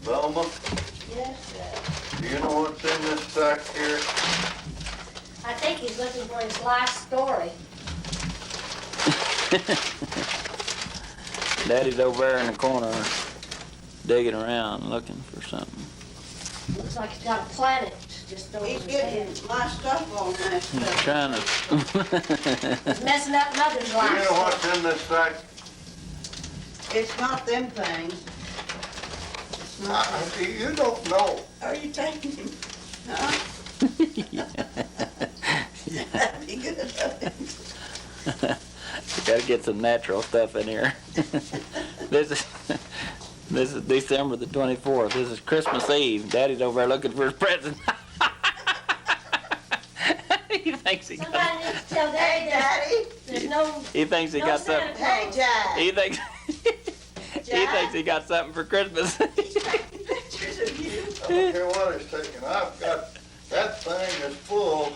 Velma, Yes, sir. do you know what's in this sack here? I think he's looking for his last story. Daddy's over there in the corner digging around looking for something. Looks like he's got a planet just over He's his getting head. my stuff on that He's stuff. trying to. He's messing up Mother's Do you life. know what's in this sack? It's not them things. It's not them. You don't know. Are you taking him? Huh? That'd be good of him. You gotta get some natural stuff in here. This is December the 24th. This is Christmas Eve. Daddy's over there looking for his present. He thinks he got. Somebody needs to tell Daddy Hey, Daddy. there's no. He thinks he No got Santa something. Hey, Jack. He thinks. He thinks he got something for Christmas. He's taking pictures of you. I don't care what it's taking. I've got, that thing is full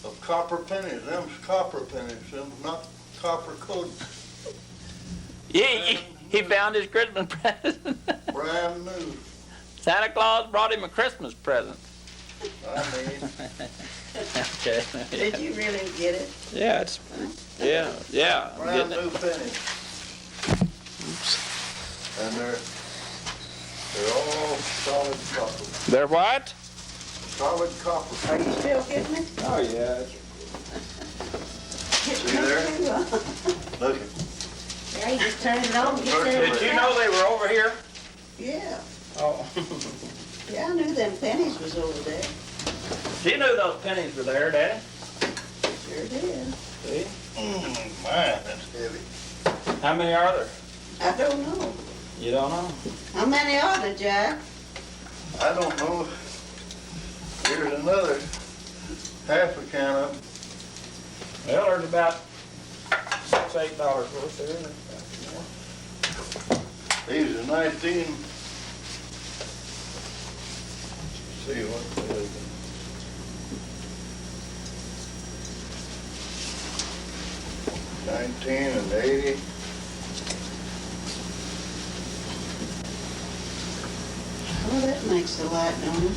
of copper pennies. Them's copper pennies, them's not copper coated. He found his Christmas present. Brand new. Santa Claus brought him a Christmas present. I mean, Okay. Did you really get it? Yeah, it's yeah. I'm brand getting new it. pennies. And they're all solid copper. They're what? Solid copper. Are you still getting it? Oh yeah. See there? Look, Yeah, he just turns it on, gets in Did it. Did you know they were over here? Yeah. Oh. Yeah, I knew them pennies was over there. You knew those pennies were there, Daddy. Sure did. See? man, that's heavy. How many are there? I don't know. You don't know. How many are there, Jack? I don't know. Here's another half a can of them. Well, there's about $6, $8 worth there. These are 19. See what it is. $19 and $80. Oh, that makes a lot, don't it?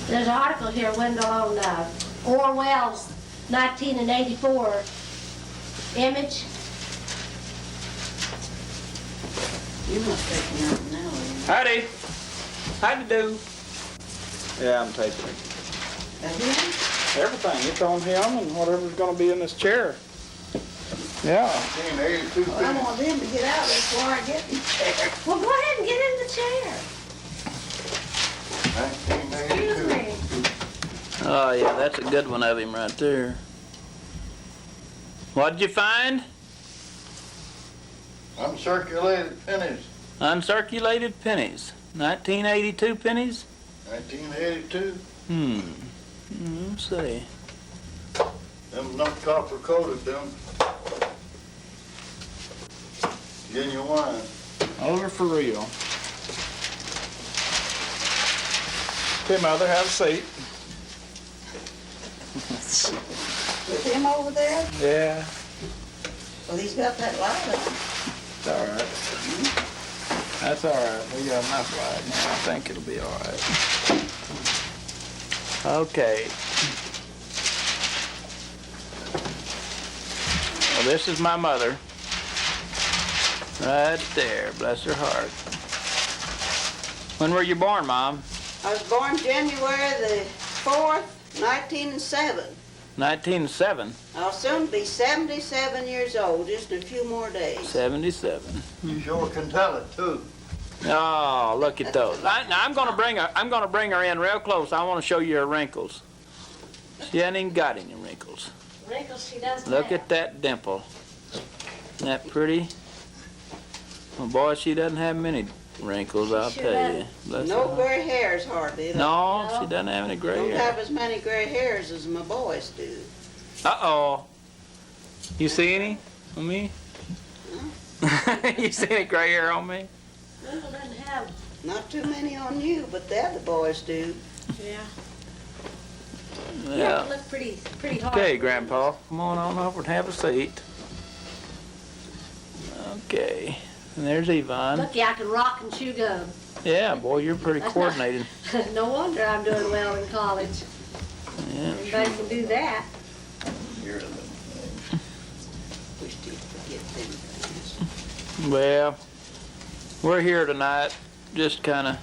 There's an article here, Wendell, on Orwell's 1984 image. You must take me out now. Howdy. Howdy do. Yeah, I'm taking it. Everything. It's on him and whatever's gonna be in this chair. Yeah. 1982 Well, I want them to get out before I get in there. Well, go ahead and get in the chair. 1982. Excuse me. Oh yeah, that's a good one of him right there. What'd you find? Uncirculated pennies. Uncirculated pennies. 1982 pennies? 1982. Let's see. Them not copper coated, them. Genuine. Over for real. Okay, Mother, have a seat. With him over there? Yeah, Well, he's got that light on. it's all right. That's all right. We got enough light now. I think it'll be all right. Okay. Well, this is my mother. Right there. Bless her heart. When were you born, Mom? I was born January the 4th, 1907. 1907. I'll soon be 77 years old, just in a few more days. 77. You sure can tell it, too. Oh, look at those. Now I'm gonna bring her in real close. I want to show you her wrinkles. She hasn't even got any wrinkles. Wrinkles she doesn't Look have. at that dimple. Isn't that pretty? Well, boy, she doesn't have many wrinkles, I'll Sure tell you. doesn't. Bless No her. gray hairs hardly. No, No. she doesn't have any gray Don't hair. have as many gray hairs as my boys do. Uh-oh. You see any on me? You see any gray hair on me? Wendell doesn't have. Not too many on you, but the other boys do. Yeah. Yeah. Look pretty hard. Okay, Grandpa, come on over and have a seat. Okay, and there's Yvonne. Lucky I can rock and chew gum. Yeah, boy, you're pretty coordinated. No wonder I'm doing well in college. Yeah. Everybody can do that. We still forget them things. Well, we're here tonight, just kind of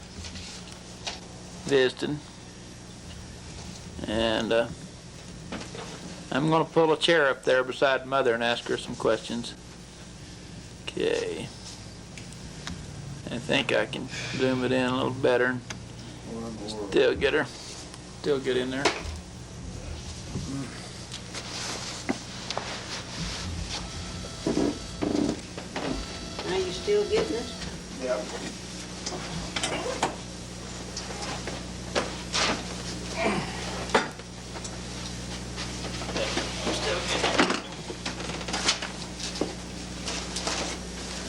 visiting. And I'm going to pull a chair up there beside Mother and ask her some questions. Okay. I think I can zoom it in a little better and still get in there. Are you still getting it? Yeah.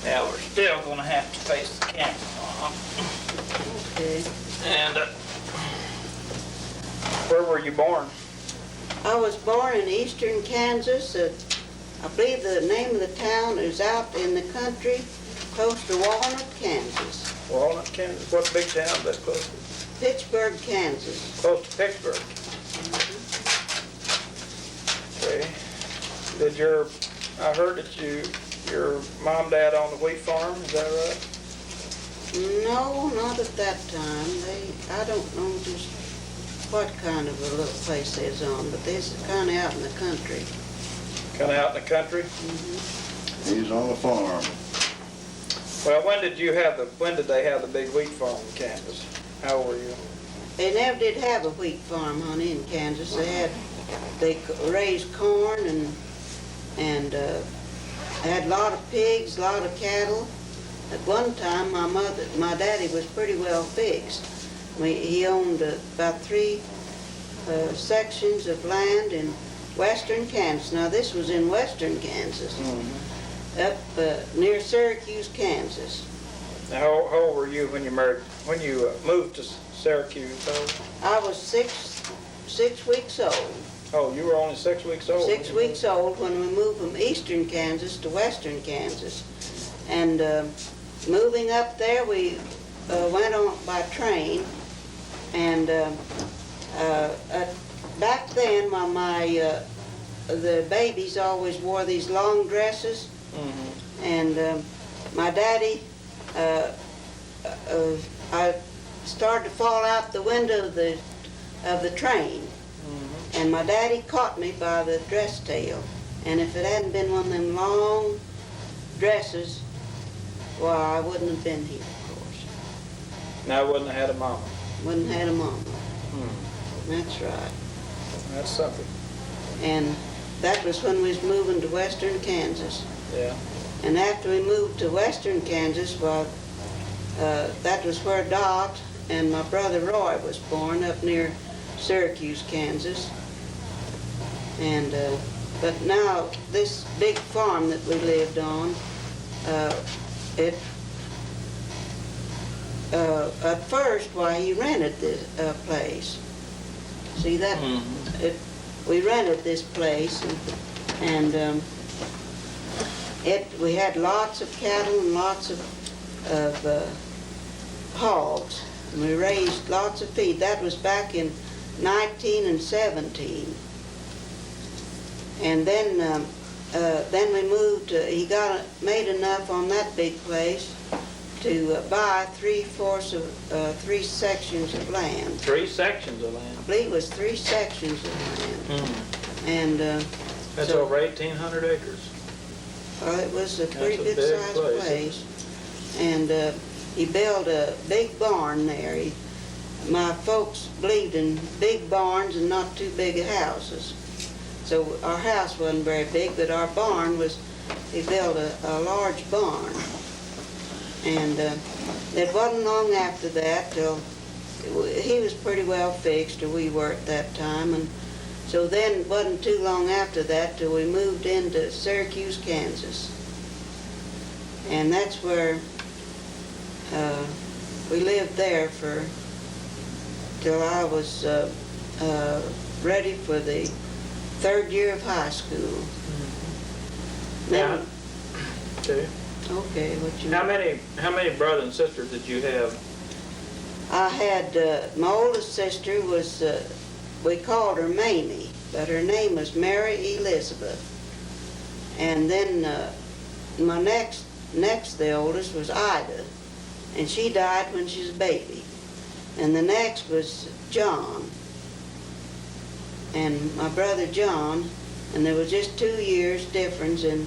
Yeah, we're still going to have to face the camera. Okay. And where were you born? I was born in eastern Kansas. I believe the name of the town is out in the country, close to Walnut, Kansas. Walnut, Kansas. What big town is that close to? Pittsburgh, Kansas. Close to Pittsburgh. Okay. I heard that your mom, dad owned the wheat farm, is that right? No, not at that time. I don't know just what kind of a little place they was on, but they's kind of out in the country. Kind of out in the country? He's on the farm. Well, when did they have the big wheat farm in Kansas? How old were you? They never did have a wheat farm, honey, in Kansas. They raised corn and had a lot of pigs, a lot of cattle. At one time, my daddy was pretty well fixed. He owned about 3 sections of land in western Kansas. Now, this was in western Kansas, up near Syracuse, Kansas. Now, how old were you when you moved to Syracuse? I was six weeks old. Oh, you were only 6 weeks old? 6 weeks old when we moved from eastern Kansas to western Kansas. And moving up there, we went on by train. And back then, the babies always wore these long dresses. And my daddy, I started to fall out the window of the train. And my daddy caught me by the dress tail. And if it hadn't been one of them long dresses, well, I wouldn't have been here, of course. Now, I wouldn't have had a mama. Wouldn't have had a mama. That's right. That's something. And that was when we was moving to western Kansas. Yeah. And after we moved to western Kansas, well, that was where Dot and my brother Roy was born, up near Syracuse, Kansas. And but now this big farm that we lived on, at first, why, he rented this place. See that? We rented this place, and we had lots of cattle and lots of hogs, and we raised lots of feed. That was back in 1917. And then we moved. He made enough on that big place to buy 3/4 of 3 sections of land. 3 sections of land? I believe it was 3 sections of land. And that's so, over 1,800 acres. Well, it was a pretty That's a good big sized place. And he built a big barn there. My folks believed in big barns and not too big houses. So our house wasn't very big, but our barn was, he built a large barn. And it wasn't long after that till he was pretty well fixed, or we were at that time. And so then it wasn't too long after that till we moved into Syracuse, Kansas. And that's where we lived there till I was ready for the 3rd year of high school. Now, okay. Okay, what you... How many brothers and sisters did you have? I had, my oldest sister was, we called her Mamie, but her name was Mary Elizabeth. And then my next the oldest was Ida, and she died when she was a baby. And the next was John, and my brother John, and there was just 2 years difference in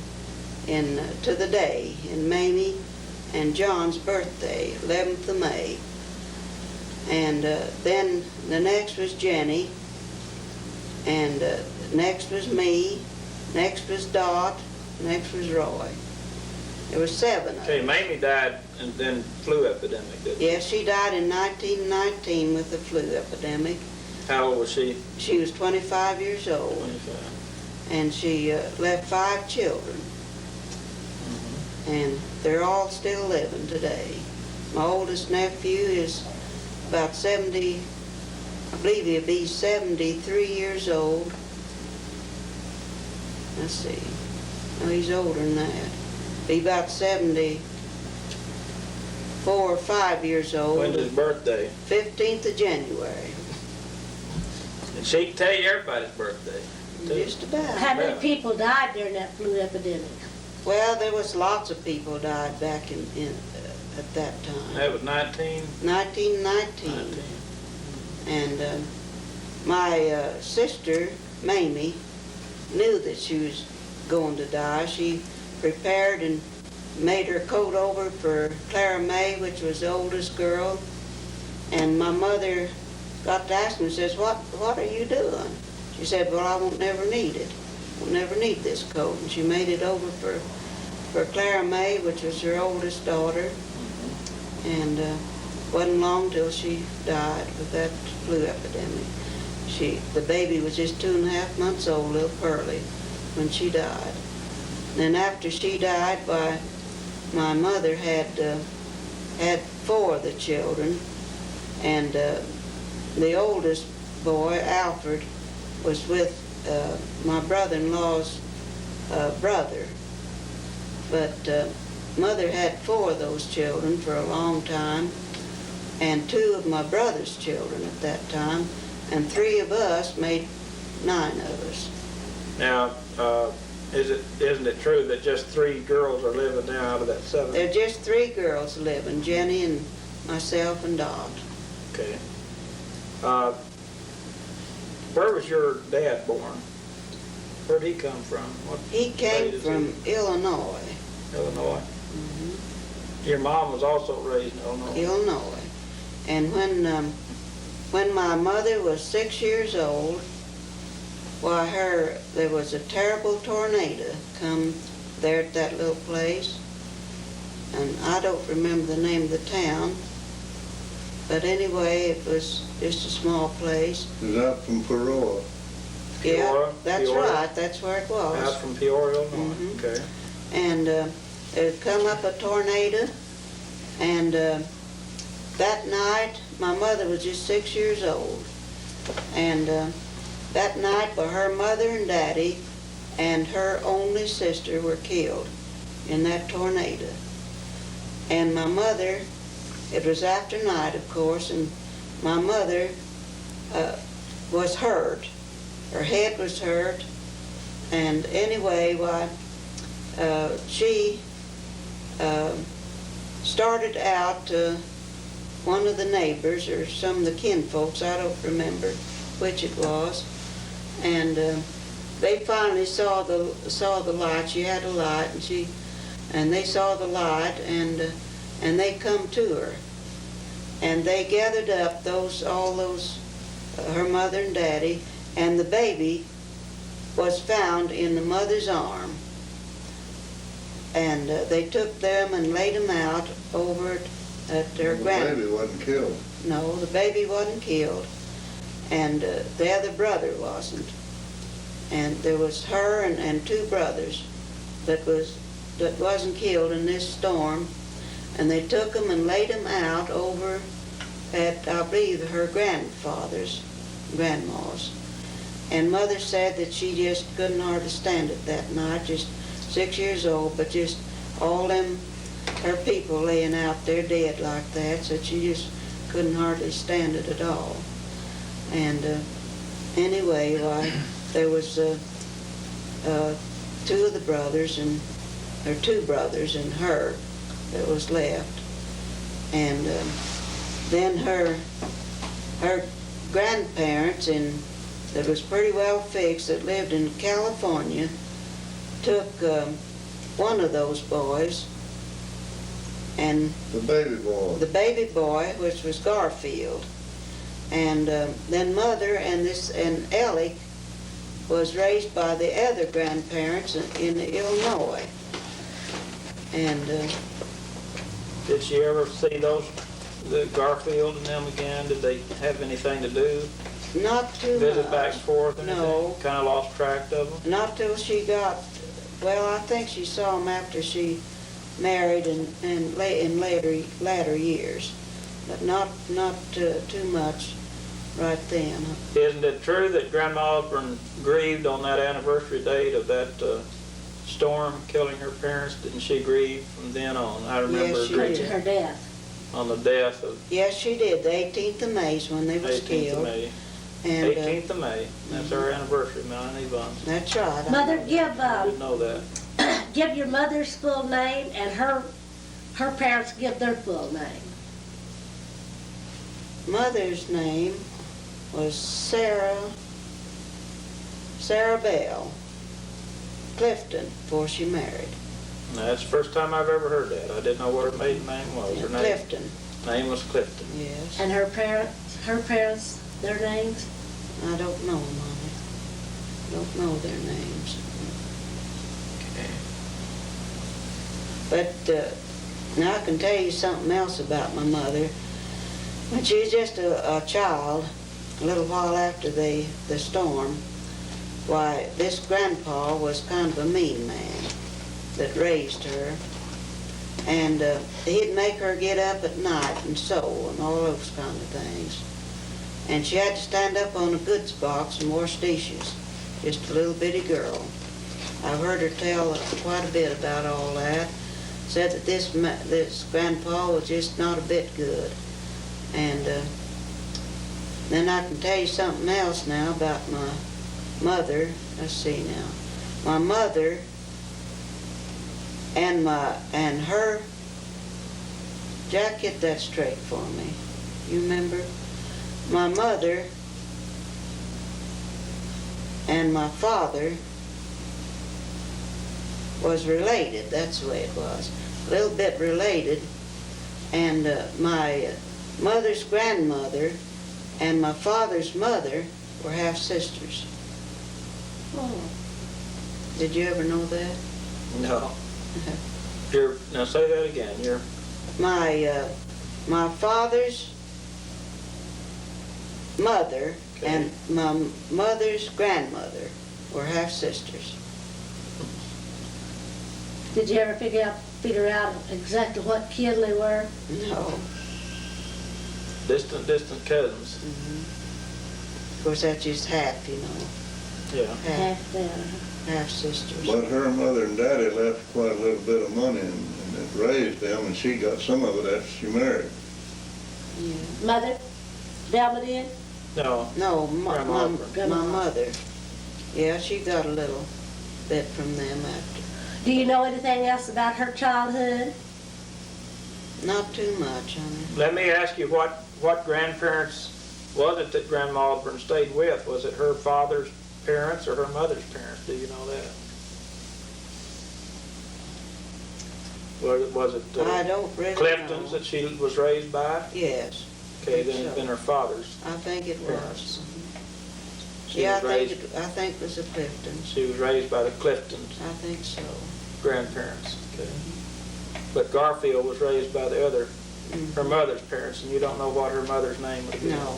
to the day in Mamie and John's birthday, 11th of May. And then the next was Jenny, and next was me, next was Dot, next was Roy. There were 7 of Okay, them. Mamie died and then flu epidemic, didn't Yes, she died in 1919 with the flu epidemic. How old was she? She was 25 years old, 25. and she left 5 children. And they're all still living today. My oldest nephew is about 70, I believe he'll be 73 years old. Let's see. No, he's older than that. Be about 74 or 5 years old. When's his birthday? 15th of January. And she can tell you everybody's birthday. too. Just about. How many people died during that flu epidemic? Well, there was lots of people died back in at that time. That was 19? 1919. And my sister, Mamie, knew that she was going to die. She prepared and made her coat over for Clara May, which was the oldest girl. And my mother got to ask me, says, what are you doing? She said, well, I won't never need it. Won't never need this coat. And she made it over for Clara May, which was her oldest daughter. And wasn't long till she died with that flu epidemic. The baby was just 2.5 months old, little Pearlie, when she died. And then after she died, my mother had 4 of the children, and the oldest boy, Alfred, was with my brother-in-law's brother. But Mother had 4 of those children for a long time, and 2 of my brother's children at that time, and 3 of us made 9 of us. Now, isn't it true that just 3 girls are living now out of that 7? There are just 3 girls living, Jenny and myself and Dot. Okay. Where was your dad born? Where'd he come from? What He came state is from Illinois. Illinois. Your mom was also raised in Illinois. Illinois. And when my mother was 6 years old, why there was a terrible tornado come there at that little place, and I don't remember the name of the town, but anyway, it was just a small place. Is that from Peoria? Yeah, Peoria? that's Peoria? right, that's where it was. Out from Peoria, Illinois. Mhm. Okay. And it come up a tornado, and that night, my mother was just 6 years old, and that night, her mother and daddy and her only sister were killed in that tornado. And my mother, it was after night, of course, and my mother was hurt. Her head was hurt, and anyway, she started out one of the neighbors or some of the kinfolks, I don't remember which it was, and they finally saw the light. She had a light, and they saw the light, and they come to her, and they gathered up all those her mother and daddy, and the baby was found in the mother's arm. And they took them and laid them out over at their The grand. baby wasn't killed. No, the baby wasn't killed, and the other brother wasn't. And there was her and 2 brothers that wasn't killed in this storm, and they took them and laid them out over at, I believe, her grandma's. And Mother said that she just couldn't hardly stand it that night, just 6 years old, but just all them, her people laying out there dead like that, so she just couldn't hardly stand it at all. And anyway, there was two of the brothers, or two brothers and her that was left. And then her grandparents, that was pretty well fixed, that lived in California, took one of those boys, and The baby boy, which was Garfield, and then Mother and Ellie was raised by the other grandparents in Illinois. And Did she ever see the Garfield and them again? Did they have anything to do? not too Visit much. back and forth or anything? No. Kind of lost track of them? Not till she got, well, I think she saw him after she married and in latter years, but not too much right then. Isn't it true that Grandma Osborne grieved on that anniversary date of that storm killing her parents? Didn't she grieve from then on? I remember Yes, she grieving did. Her death. on the death of Yes, she did. The 18th of May is when they was 18th of killed. May. And 18th of May. That's our anniversary, Melanie Evans. that's right. Mother, I didn't know that. give your mother's full name, and her parents give their full name. Mother's name was Sarah Bell Clifton before she married. Now, that's the first time I've ever heard that. I didn't know what her maiden name was. Her Clifton, name was Clifton. yes. And her parents, their names? I don't know, Mommy. Don't know their names. But now I can tell you something else about my mother. When she was just a child, a little while after the storm, why, this grandpa was kind of a mean man that raised her. And he'd make her get up at night and sew and all those kind of things. And she had to stand up on a goods box and wash dishes, just a little bitty girl. I've heard her tell quite a bit about all that. Said that this grandpa was just not a bit good. And then I can tell you something else now about my mother. Let's see now. My mother and her, Jack, get that straight for me. You remember? My mother and my father was related. That's the way it was. A little bit related. And my mother's grandmother and my father's mother were half sisters. Oh. Did you ever know that? No. Now say that again. My father's mother Okay. and my mother's grandmother were half sisters. Did you ever figure out exactly what kin they were? No. Distant cousins. Of course, that's just half, you know. Yeah. Half sisters. But her mother and daddy left quite a little bit of money and it raised them, and she got some of it after she married. Yeah. Mother? Velma did? No. No, Grandma. my mother. Yeah, she got a little bit from them after. Do you know anything else about her childhood? Not too much, honey. Let me ask you, what grandparents was it that Grandma Osborne stayed with? Was it her father's parents or her mother's parents? Do you know that? Was it I don't really Clifton's know. that she was raised by? Yes, Okay, think then so. been her father's. I think it Parents. was. She Yeah, was raised, I think it was the Cliftons. she was raised by the Cliftons I think so. grandparents. Okay. But Garfield was raised by the other, her mother's parents, and you don't know what her mother's name would be. No,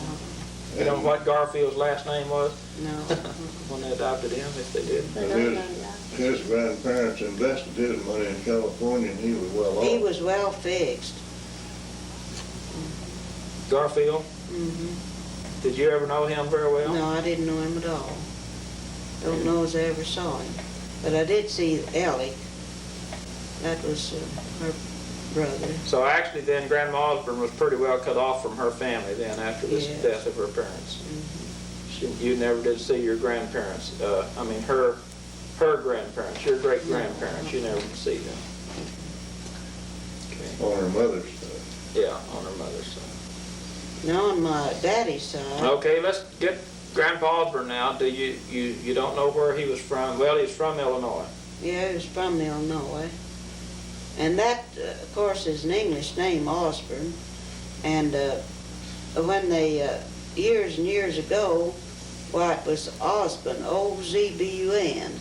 You know what Garfield's last name was no. when they adopted him, if they did? They But don't know that. his grandparents invested his money in California, and he was well off. He was well fixed. Garfield, Mm-hmm. did you ever know him very well? No, I didn't know him at all. Don't know as I ever saw him. But I did see Ellie. That was her brother. So actually then Grandma Osborne was pretty well cut off from her family then after the Yes. death of her parents. You never did see your grandparents, I mean her grandparents, your great-grandparents, you never did see them. Okay. On her mother's side. Yeah, on her mother's side. Now on my daddy's side, Okay, let's get Grandpa Osborne now. Do you don't know where he was from? Well, he's from Illinois. yeah, he was from Illinois. And that, of course, is an English name, Osborne. And when they, years and years ago, why it was Osborne, O-Z-B-U-N,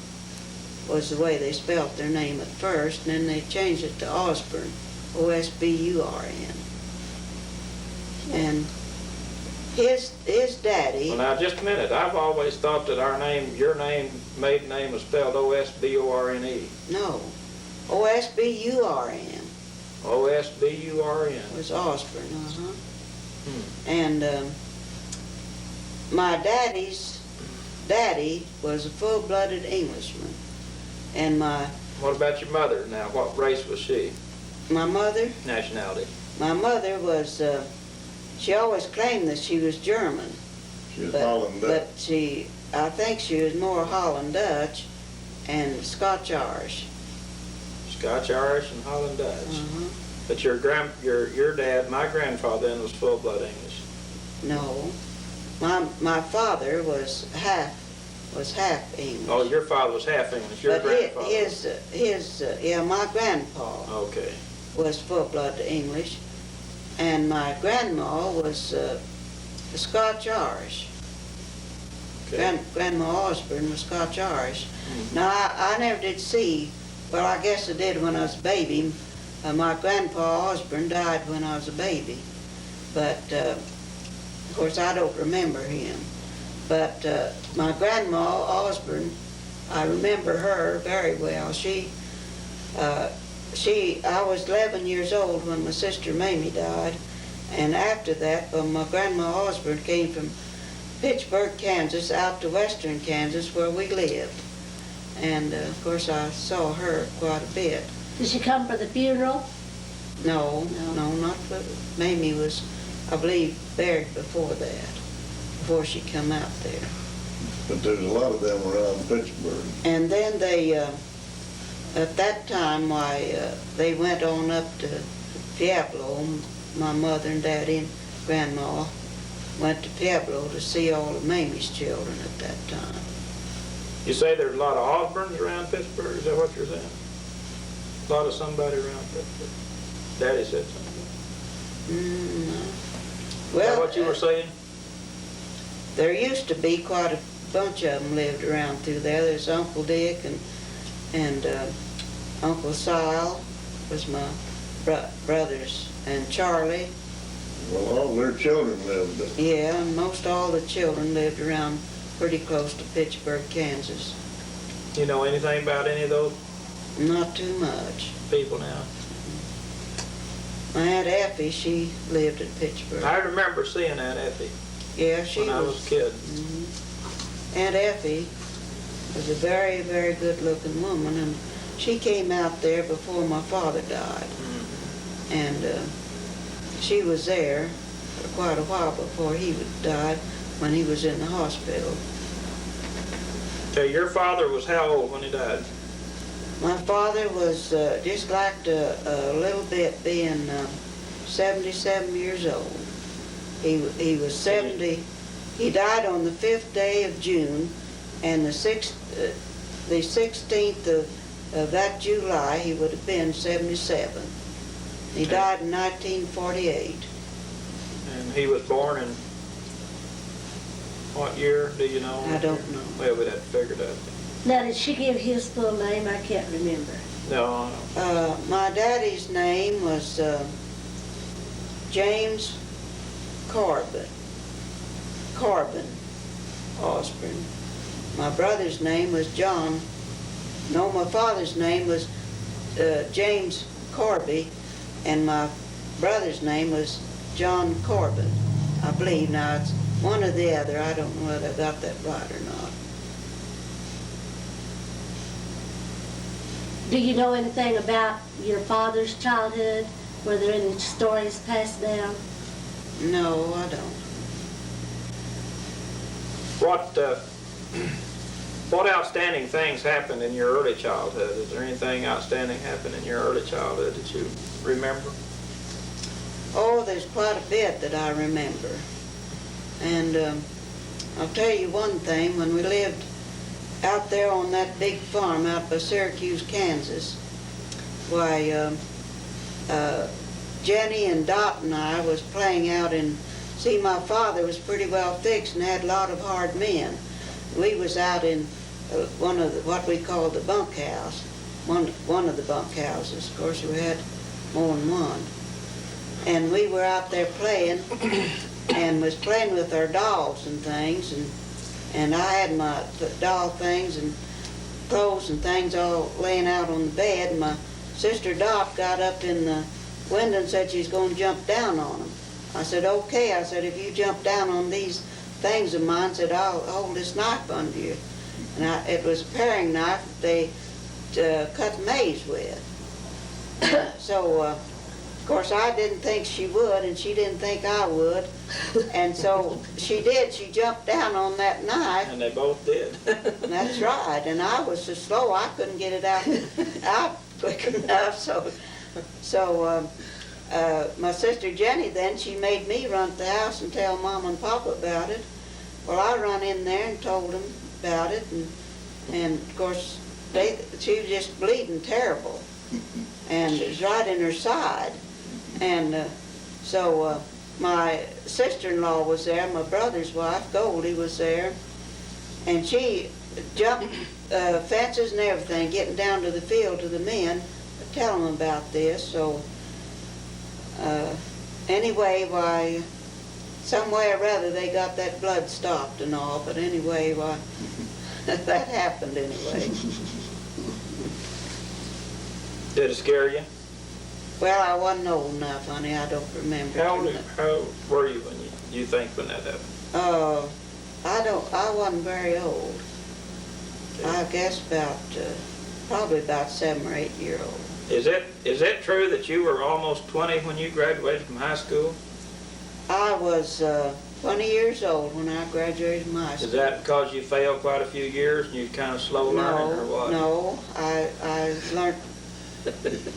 was the way they spelt their name at first, and then they changed it to Osborne, O-S-B-U-R-N. And his daddy, Well, now, just a minute. I've always thought that your maiden name was spelled O-S-B-O-R-N-E. no, O-S-B-U-R-N O-S-B-U-R-N. was Osborne, And my daddy's daddy was a full-blooded Englishman. And What about your mother now? What race was she? my mother, Nationality? my mother was, she always claimed that she was German. She was Holland But I think she was more Holland Dutch and Scotch Irish. Scotch Irish and Holland Dutch. But your dad, my grandfather then, was full-blood English. No, my father was half English. Oh, your father was half English. Your But grandfather. my grandpa Okay. was full-blood English, and my grandma was Scotch Irish. Okay. Grandma Osborne was Scotch Irish. Now I never did see, well, I guess I did when I was a baby. My grandpa Osborne died when I was a baby, but of course I don't remember him. But my grandma Osborne, I remember her very well. I was 11 years old when my sister Mamie died, and after that, my grandma Osborne came from Pittsburgh, Kansas, out to western Kansas where we lived. And of course I saw her quite a bit. Did she come for the funeral? No, not for, Mamie was, I believe, buried before that, before she come out there. But there's a lot of them around Pittsburgh. And then they, at that time, they went on up to Pueblo. My mother and daddy and grandma went to Pueblo to see all of Mamie's children at that time. You say there's a lot of Osbornes around Pittsburgh? Is that what you're saying? A lot of somebody around Pittsburgh? Daddy said something. Well, Is that what you were saying? there used to be quite a bunch of them lived around through there. There's Uncle Dick and Uncle Sile was my brothers, and Charlie. Well, all their children lived there. Yeah, and most all the children lived around pretty close to Pittsburgh, Kansas. You know anything about any of those Not too much. people now? My Aunt Effie, she lived in Pittsburgh. I remember seeing Aunt Effie Yeah, she when I was a kid. Aunt Effie was a very, very good-looking woman, and she came out there before my father died. And she was there for quite a while before he died, when he was in the hospital. Okay, your father was how old when he died? My father was just like a little bit being 77 years old. He was 70. He died on the 5th day of June, and the 16th of that July, he would have been 77. He died in 1948. And he was born in what year, do you know? I don't know. Well, we'd have to figure it out. Now, did she give his full name? I can't remember. No, I don't. My daddy's name was James Corbin Osborne. My brother's name was my father's name was James Corby, and my brother's name was John Corbin, I believe. Now, it's one or the other. I don't know whether I got that right or not. Do you know anything about your father's childhood? Were there any stories passed down? No, I don't. What outstanding things happened in your early childhood? Is there anything outstanding happened in your early childhood that you remember? Oh, there's quite a bit that I remember. And I'll tell you one thing. When we lived out there on that big farm out by Syracuse, Kansas, why, Jenny and Dot and I was playing out in, see, my father was pretty well fixed and had a lot of hard men. We was out in one of the, what we call the bunkhouse, one of the bunkhouses. Of course, we had more than one. And we were out there playing and was playing with our dolls and things, and I had my doll things and clothes and things all laying out on the bed, and my sister Dot got up in the window and said she's going to jump down on them. I said, okay. I said, if you jump down on these things of mine, said, I'll hold this knife under you. And it was a paring knife that they cut maize with. So, of course, I didn't think she would, and she didn't think I would. And so she did. She jumped down on that knife. And they both did. That's right. And I was so slow, I couldn't get it out quick enough. So my sister Jenny then, she made me run to the house and tell Mom and Papa about it. Well, I run in there and told them about it, and of course, she was just bleeding terrible, and it was right in her side. And so my sister-in-law was there, my brother's wife, Goldie, was there, and she jumped fences and everything, getting down to the field to the men, telling them about this. So anyway, why, some way or other they got that blood stopped and all, but anyway, why, that happened anyway. Did it scare you? Well, I wasn't old enough, honey, I don't remember. How were you when you think when that happened? I wasn't very old. I guess probably about 7 or 8 years old. Is it true that you were almost 20 when you graduated from high school? I was 20 years old when I graduated from high school. Is that because you failed quite a few years and you kind of slow learning or what? No, I learned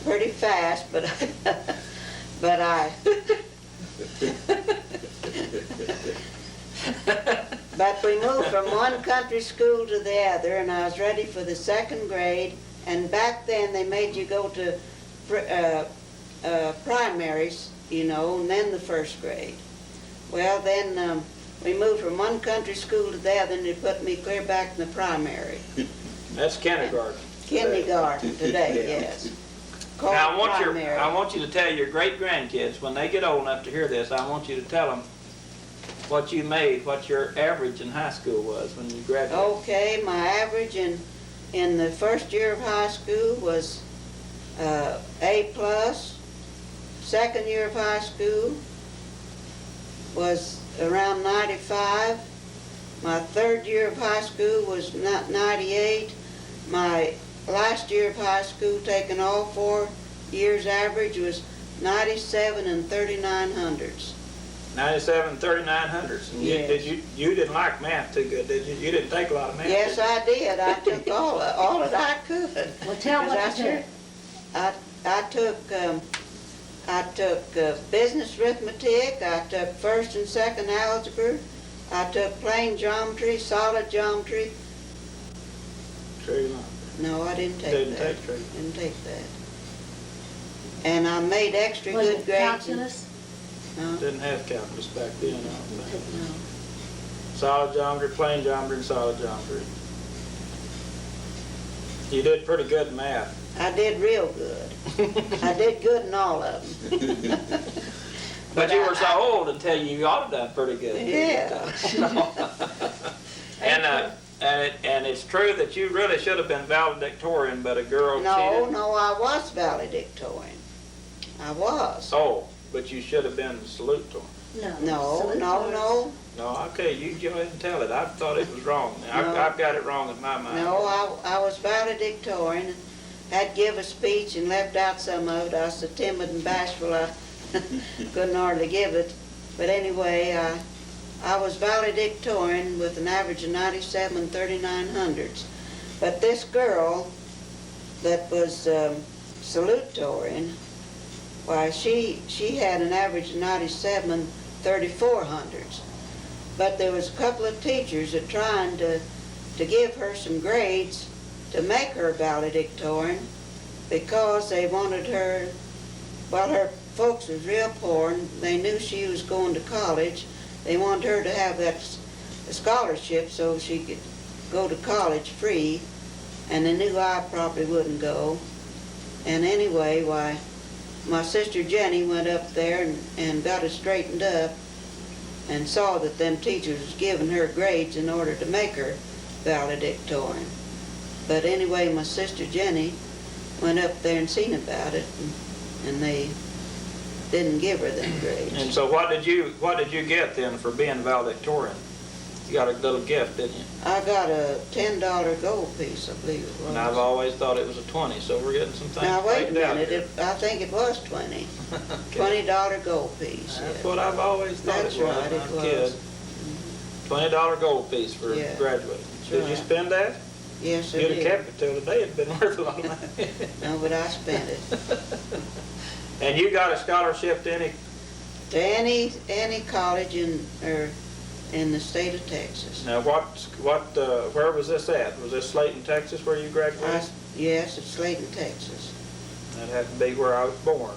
pretty fast, but but we moved from one country school to the other, and I was ready for the 2nd grade. And back then they made you go to primaries, you know, and then the 1st grade. Well, then we moved from one country school to the other, and they put me clear back in the primary. That's kindergarten. Kindergarten today, yes. Called Now primary. I want you to tell your great grandkids when they get old enough to hear this. I want you to tell them what you made, what your average in high school was when you graduated. Okay, my average in the 1st year of high school was A+. 2nd year of high school was around 95. My 3rd year of high school was 98. My last year of high school, taking all 4 years average, was 97 and 39/100. 97 and 39/100. And Yes. you didn't like math too good, did you? You didn't take a lot of math. Yes, did you? I did. I took all that I could. Well, tell what Because you took. I took business arithmetic. I took 1st and 2nd algebra. I took plain geometry, solid geometry. True. No, I didn't take Didn't that. take true. Didn't take that. And I made extra Was good it grades. calculus? No, Didn't have calculus back then, I don't think. no. Solid geometry, plain geometry, and solid geometry. You did pretty good in math. I did real good. I did good in all of them. But you were so old until you ought to have done pretty good. Yeah. And it's true that you really should have been valedictorian, but a girl cheated. No, I was valedictorian. I was. Oh, but you should have been salutatorian. No. No. No, okay, you go ahead and tell it. I thought it was wrong. No. I've got it wrong in my mind. No, I was valedictorian, had to give a speech and left out some of it. I was so timid and bashful I couldn't hardly give it. But anyway, I was valedictorian with an average of 97 39/100. But this girl that was salutatorian, why, she had an average of 97 34/100. But there was a couple of teachers that trying to give her some grades to make her valedictorian because they wanted her, well, her folks was real poor and they knew she was going to college. They wanted her to have that scholarship so she could go to college free, and they knew I probably wouldn't go. And anyway, why, my sister Jenny went up there and got it straightened up and saw that them teachers was giving her grades in order to make her valedictorian. But anyway, my sister Jenny went up there and seen about it, and they didn't give her them grades. And so what did you get then for being valedictorian? You got a little gift, didn't you? I got a $10 gold piece, I believe it was. And I've always thought it was a 20, so we're getting some things Now, wait a straightened out minute, here. I think it was 20. Okay. $20 gold piece. That's yeah. what I've always thought That's it was right, when I it was a kid. was. $20 gold piece for Yeah. graduating. Did you right. spend that? Yes, I You'd have did. kept it till today. It'd been worth a lot of money. No, but I spent it. And you got a scholarship to any? To any college in the state of Texas. Now, where was this at? Was this Slayton, Texas, where you graduated? Yes, it's Slayton, Texas. That had to be where I was born.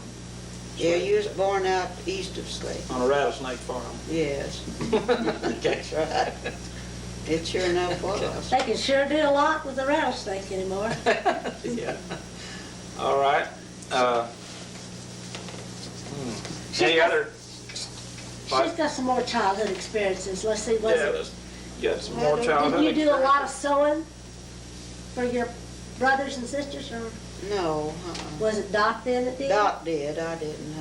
Yeah, you was born out east of Slayton. On a rattlesnake farm. Yes, Okay. that's right. It sure enough was. They can sure do a lot with a rattlesnake anymore. Yeah. All right. Any other? She's got some more childhood experiences. Let's see, was Yeah, it? let's get some Well, more didn't childhood. Did you do a lot of experiences. sewing for your brothers and sisters, or No, was it Doc then that did? Doc did, I didn't.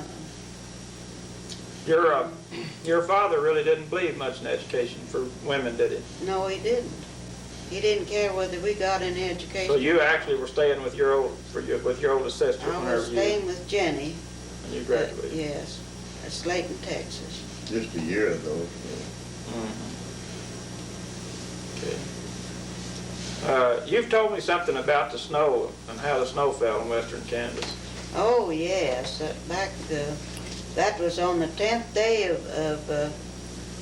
Your father really didn't believe much in education for women, did he? No, he didn't. He didn't care whether we got any education. So you actually were staying with your oldest sister I whenever was staying you with Jenny. when you graduated. Yes, at Slayton, Texas. Just a year ago. Okay. You've told me something about the snow and how the snow fell in western Kansas. Oh, yes, that was on the 10th day of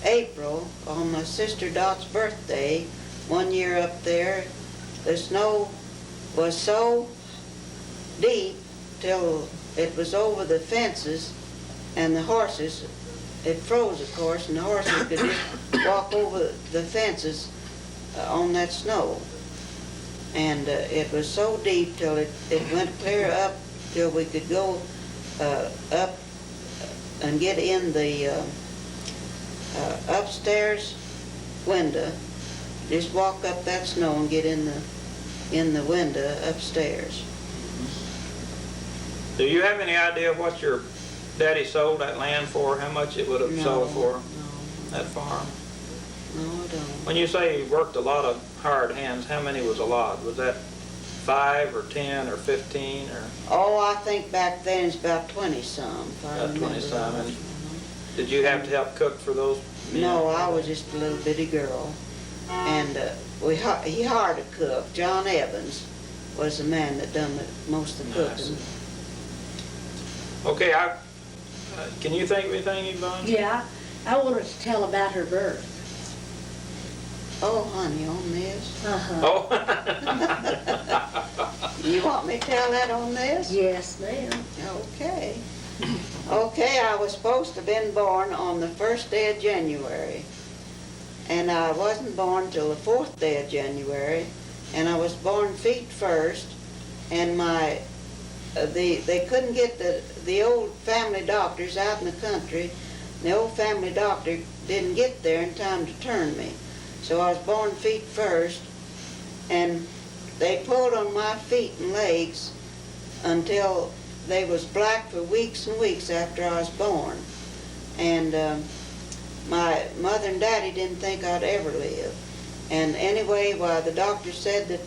April, on my sister Dot's birthday. One year up there, the snow was so deep till it was over the fences, and the horses, it froze of course, and the horses could just walk over the fences on that snow. And it was so deep till it went clear up till we could go up and get in the upstairs window. Just walk up that snow and get in the window upstairs. Do you have any idea what your daddy sold that land for? How much it would have sold for that farm? No, I don't. When you say he worked a lot of hired hands, how many was a lot? Was that 5 or 10 or 15 or? Oh, I think back then it's about 20-some. About 20-some. And did you have to help cook for those men? No, I was just a little bitty girl. And he hired a cook. John Evans was the man that done most of the cooking. Okay, can you think of anything, Yvonne? Yeah, I wanted to tell about her birth. Oh, honey, on this? Uh-huh. Oh. You want me to tell that on this? Yes, ma'am. Okay. Okay, I was supposed to have been born on the first day of January. And I wasn't born till the 4th day of January. And I was born feet first. And they couldn't get the old family doctors out in the country. The old family doctor didn't get there in time to turn me. So I was born feet first, and they pulled on my feet and legs until they was black for weeks and weeks after I was born. And my mother and daddy didn't think I'd ever live. And anyway, the doctor said that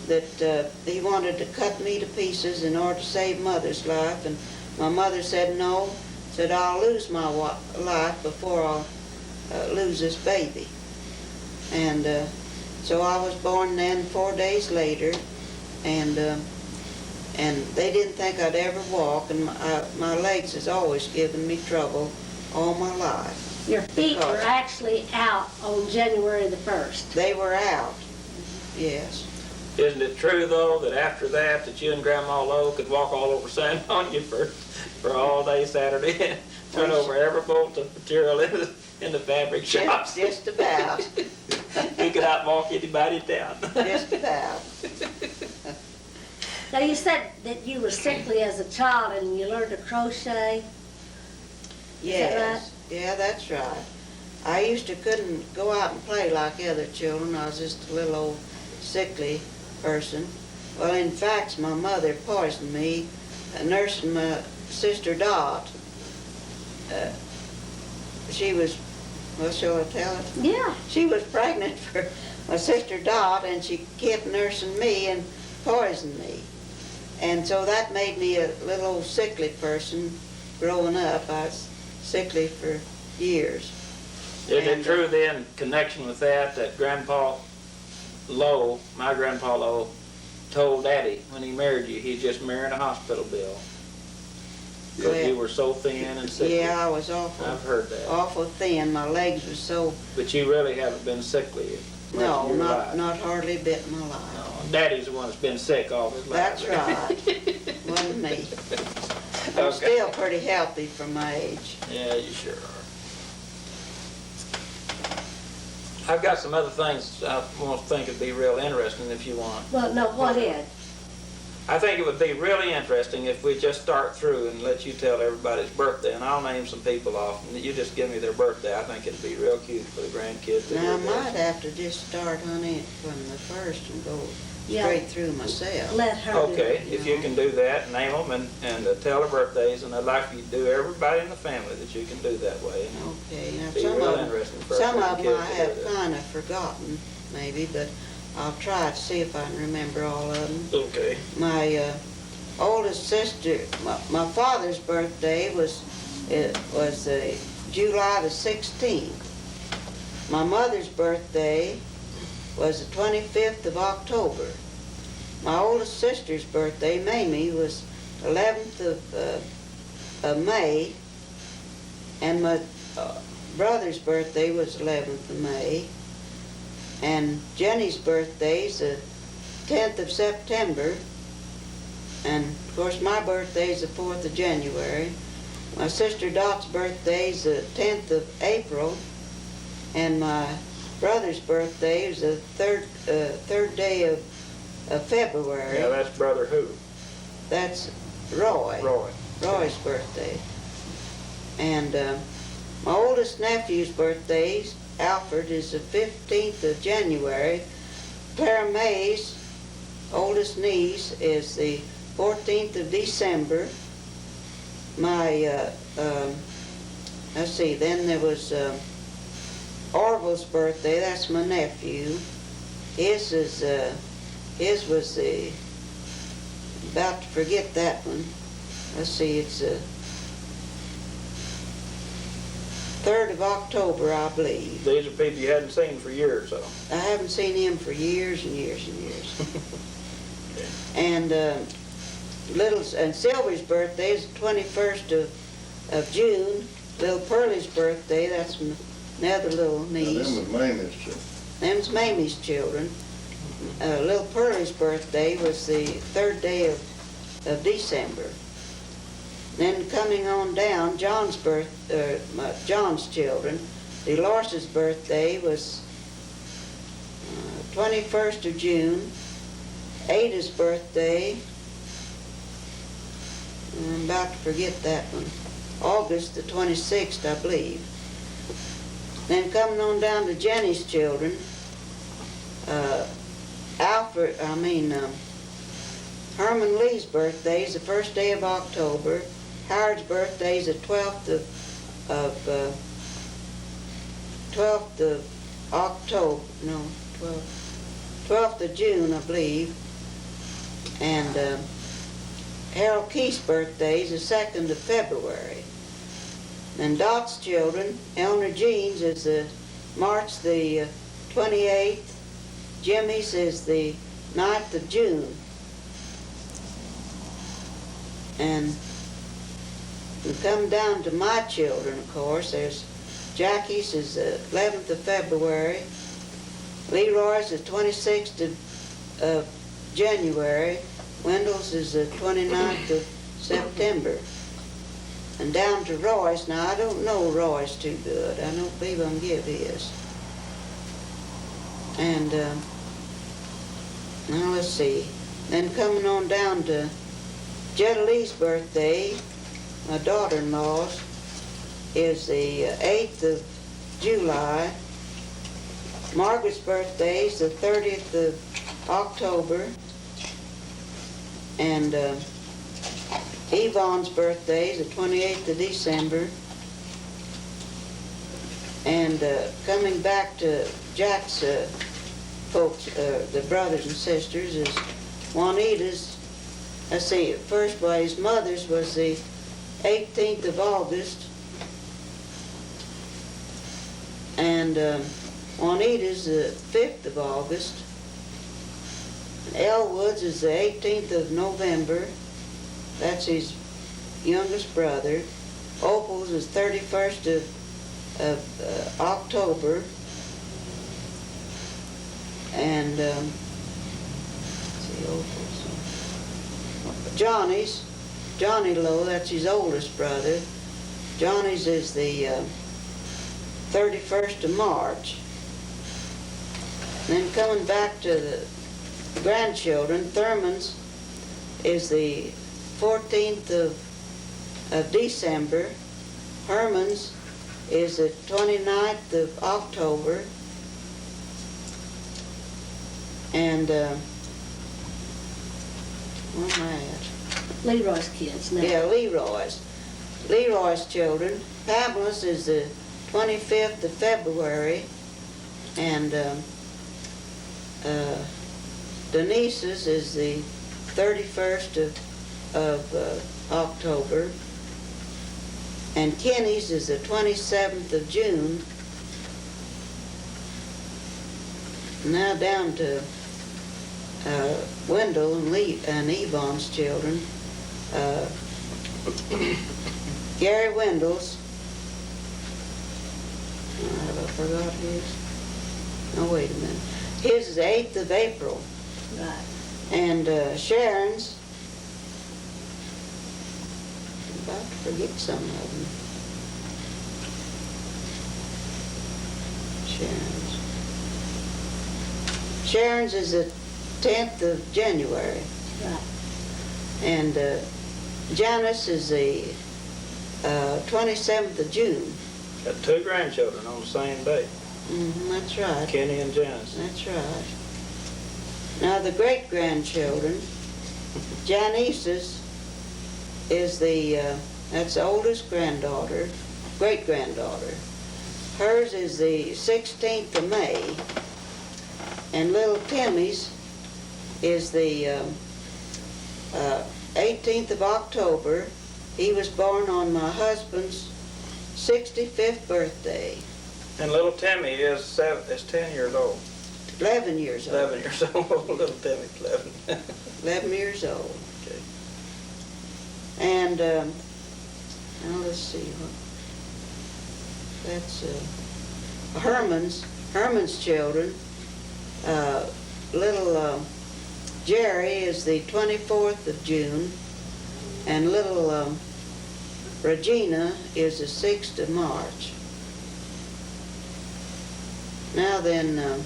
that he wanted to cut me to pieces in order to save Mother's life, and my mother said no, said I'll lose my life before I'll lose this baby. And so I was born then 4 days later, and they didn't think I'd ever walk, and my legs has always given me trouble all my life. Your feet were actually out on January the 1st. They were out, yes. Isn't it true, though, that after that you and Grandma Lowe could walk all over San Antonio for all day Saturday and turn over every bolt of material in the fabric shops? Just about. You could outwalk anybody in town. Just about. Now, you said that you were sickly as a child and you learned to crochet. Yes. Yeah, that's right. I couldn't go out and play like other children. I was just a little old sickly person. Well, in fact, my mother poisoned me, nursing my sister Dot. She was, well, shall I tell it? Yeah. She was pregnant for my sister Dot, and she kept nursing me and poisoned me. And so that made me a little old sickly person growing up. I was sickly for years. Is it true then, in connection with that Grandpa Lowe, my Grandpa Lowe, told Daddy when he married you, he'd just married a hospital bill? Because you were so thin and sickly. Yeah, I was awful. I've heard that. Awful thin. My legs were so. But you really haven't been sickly much No, in your life. not hardly a bit in my life. No, Daddy's the one that's been sick all his life. That's right. Wasn't me. I'm Okay. still pretty healthy for my age. Yeah, you sure are. I've got some other things I want to think would be real interesting if you want. Well, no, go ahead. I think it would be really interesting if we just start through and let you tell everybody's birthday, and I'll name some people off, and you just give me their birthday. I think it'd be real cute for the grandkids to Now, I hear that. might have to just start, honey, from the first and go Yeah. straight through myself. Let her do Okay, it. if you can do that, name them and tell their birthdays, and I'd like you to do everybody in the family that you can do that way. Okay, now It'd be some real of them, interesting for some our of them I grandkids to hear have that. kind of forgotten, maybe, but I'll try to see if I can remember all of them. Okay. My oldest sister, my father's birthday was July the 16th. My mother's birthday was the 25th of October. My oldest sister's birthday, Mamie, was 11th of May, and my brother's birthday was 11th of May, and Jenny's birthday's the 10th of September, and of course my birthday's the 4th of January. My sister Dot's birthday's the 10th of April, and my brother's birthday is the third day of February. Yeah, that's brother who? That's Roy. Roy. Roy's birthday. And my oldest nephew's birthday, Alfred, is the 15th of January. Clara May's oldest niece is the 14th of December. My, let's see, then there was Orville's birthday, that's my nephew. His was the, about to forget that one. Let's see, it's the 3rd of October, I believe. These are people you hadn't seen for years, though. I haven't seen him for years and years and years. And and Sylvie's birthday is the 21st of June. Little Pearlie's birthday, that's another little Now, niece. them was Mamie's children. Them's Mamie's children. Little Pearlie's birthday was the 3rd day of December. Then coming on down, John's children. Dolores' birthday was 21st of June. Ada's birthday, I'm about to forget that one. August the 26th, I believe. Then coming on down to Jenny's children, Herman Lee's birthday is the 1st day of October. Howard's birthday is the 12th of October, no, 12th of June, I believe. And Harold Keith's birthday is the 2nd of February. And Dot's children, Eleanor Jean's is March the 28th. Jimmy's is the 9th of June. And we come down to my children, of course. There's Jackie's is the 11th of February. Leroy's the 26th of January. Wendell's is the 29th of September. And down to Roy's. Now, I don't know Roy's too good. I don't believe I can give his. And, now let's see. Then coming on down to Jetta Lee's birthday, my daughter-in-law's, is the 8th of July. Margaret's birthday is the 30th of October. And Yvonne's birthday is the 28th of December. And coming back to Jack's folks, the brothers and sisters, is Juanita's. Let's see, first by his mother's was the 18th of August. And Juanita's the 5th of August. Elwood's is the 18th of November. That's his youngest brother. Opal's is 31st of October. And let's see, Opal's. Johnny Lowe, that's his oldest brother. Johnny's is the 31st of March. And then coming back to the grandchildren, Thurman's is the 14th of December. Herman's is the 29th of October. And where am I at? Leroy's kids now. Yeah, Leroy's children. Pamela's is the 25th of February. And Denise's is the 31st of October. And Kenny's is the 27th of June. Now down to Wendell and Yvonne's children. Gary Wendell's. Have I forgot his? No, wait a minute. His is the 8th of April. Right. And Sharon's, I'm about to forget some of them. Sharon's is the 10th of January. Right. And Janice is the 27th of June. Got two grandchildren on the same day, That's right. Kenny and Janice. That's right. Now the great-grandchildren, Janice's is that's the oldest granddaughter, great-granddaughter. Hers is the 16th of May. And little Timmy's is the 18th of October. He was born on my husband's 65th birthday. And little Timmy is 10 years old. 11 years old. 11 years old. Little Timmy's 11. 11 years old. Okay. And now let's see. That's Herman's children. Little Jerry is the 24th of June, and little Regina is the 6th of March. Now then, let's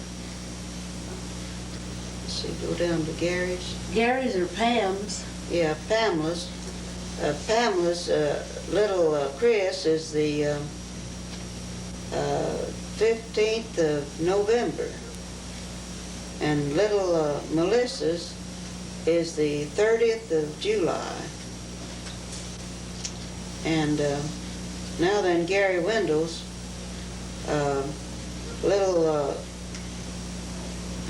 see, go down to Gary's. Gary's or Pam's. Yeah, Pamela's. Pamela's little Chris is the 15th of November. And little Melissa's is the 30th of July. And now then, Gary Wendell's, little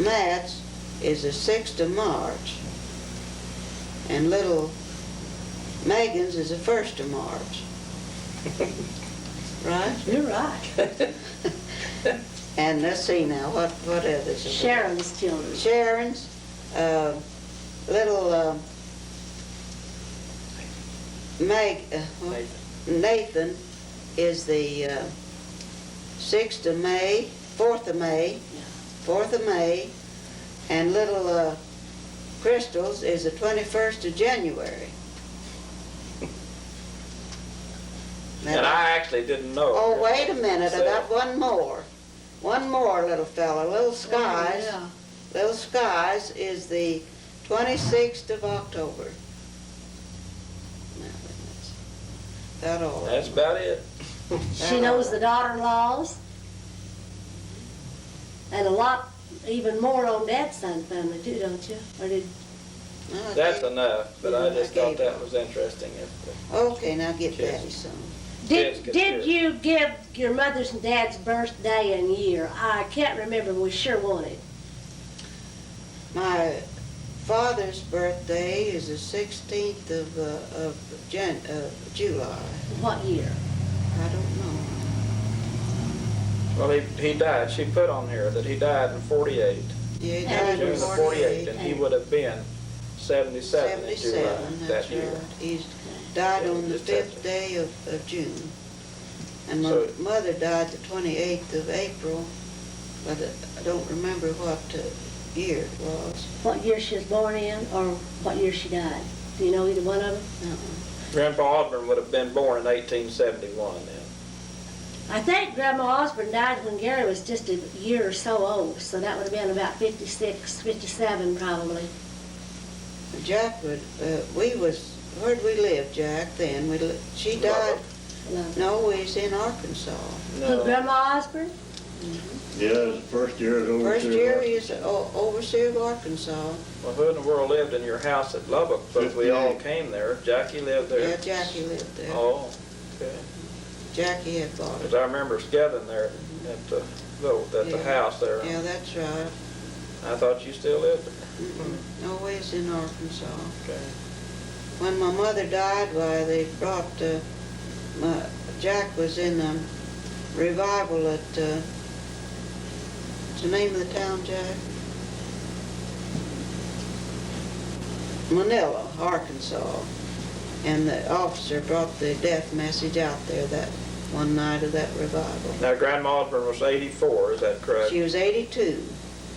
Matt's is the 6th of March. And little Megan's is the 1st of March. Right? You're right. And let's see now, what others? are there? Sharon's children. Sharon's, little Nathan is the 6th of May, 4th of May, 4th of May, and little Crystal's is the 21st of January. And I actually didn't know. Oh, wait a minute, I got one more. One more, little fella, Little Skies. Oh, Little Skies is the 26th of October. Now, that's about all. That's about it. yeah. She knows the daughter-in-laws. And a lot, even more on Dad's side of the family too, don't you? Or did, No, I That's gave- enough, but I just I thought gave that her. was interesting. Okay, now get Yes. Daddy some. Yes, did, good, did good. you give your mother's and dad's birthday and year? I can't remember, we sure wanted. My father's birthday is the 16th of July. What year? I don't know. Well, he died. She put on here that he died in 48, Yeah, he And died he June in of was 48, and he and- would have been 77 in July 77, that that's year. right. He's died Yeah, on the just had 5th to- day of June. And my So- mother died the 28th of April, but I don't remember what year it was. What year she was born in, or what year she died? Do you know either one of them? Uh-uh. Grandpa Osborne would have been born in 1871 then. I think Grandma Osborne died when Gary was just a year or so old, so that would have been about 56, 57 probably. Jack would, where'd we live, Jack, then? She died, Love. no, we was in Arkansas. Who, No, Grandma Osborne? Yeah, the first year is over. First year he was overseer of Arkansas. well, who in the world lived in your house at Lubbock? Because we all came there. Jackie lived there. Yeah, Jackie lived there. Oh, okay. Jackie had bought Because it. I remember us gathering there at the Yeah. house there. Yeah, that's right. I thought you still lived there. No, we was in Arkansas. Okay. When my mother died, why, they brought, Jack was in a revival at, what's the name of the town, Jack? Manila, Arkansas. And the officer brought the death message out there that one night of that revival. Now, Grandma Osborne was 84, is that correct? She was 82,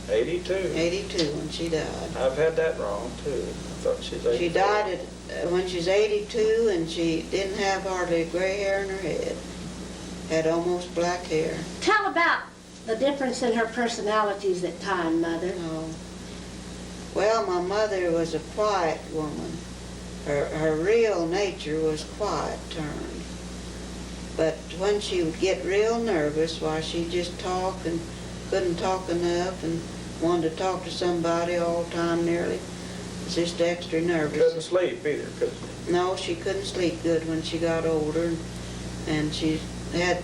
82. 82 when she died. I've had that wrong, too. I thought she's 84. She died when she was 82, and she didn't have hardly gray hair in her head. Had almost black hair. Tell about the difference in her personalities at time, Mother. Oh. Well, my mother was a quiet woman. Her real nature was quiet turned. But when she would get real nervous, why, she'd just talk and couldn't talk enough and wanted to talk to somebody all the time nearly. Was just extra nervous. Couldn't sleep either, couldn't she? No, she couldn't sleep good when she got older, and she had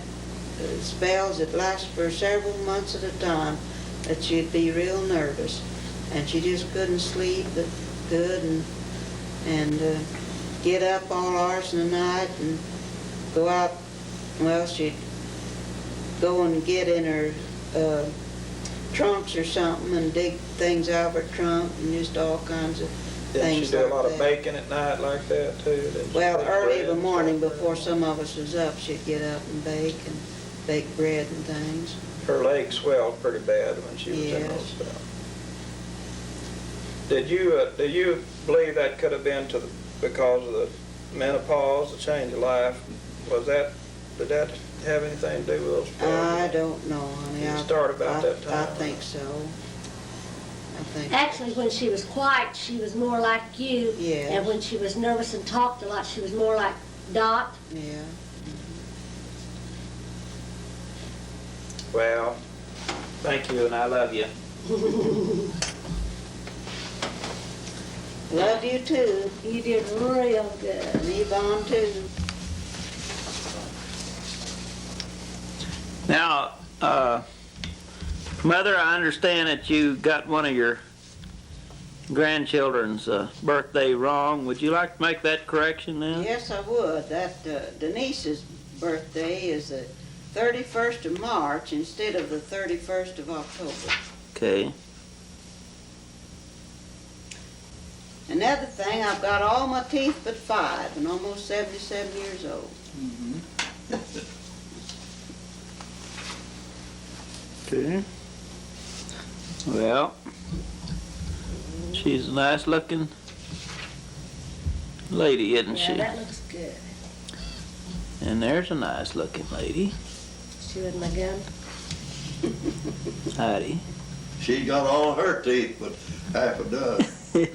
spells that last for several months at a time that she'd be real nervous, and she just couldn't sleep good, and get up all hours of the night and go out. Well, she'd go and get in her trunks or something and dig things out of her trunk and just all kinds of Didn't things she do like a lot of that. baking at night like that, too? Didn't she Well, bake early in bread the and morning, stuff? before some of us was up, she'd get up and bake bread and things. Her legs swelled pretty bad when she was in Yes. those spells. Do you believe that could have been because of the menopause, the change of life? Did that have anything to do with those spells? I don't know, honey. It started about that I time. think so. I think. Actually, when she was quiet, she was more like you. Yes. And when she was nervous and talked a lot, she was more like Dot. Yeah. Well, thank you, and I love you. Love you too. You did real good. And Yvonne too. Now, Mother, I understand that you got one of your grandchildren's birthday wrong. Would you like to make that correction then? Yes, I would. That Denise's birthday is the 31st of March instead of the 31st of October. Okay. Another thing, I've got all my teeth but 5 and almost 77 years old. Okay. Well, she's a nice looking lady, isn't Yeah, she? that looks good. And there's a nice looking lady. She with my gun. Heidi. She got all her teeth, but half a dozen.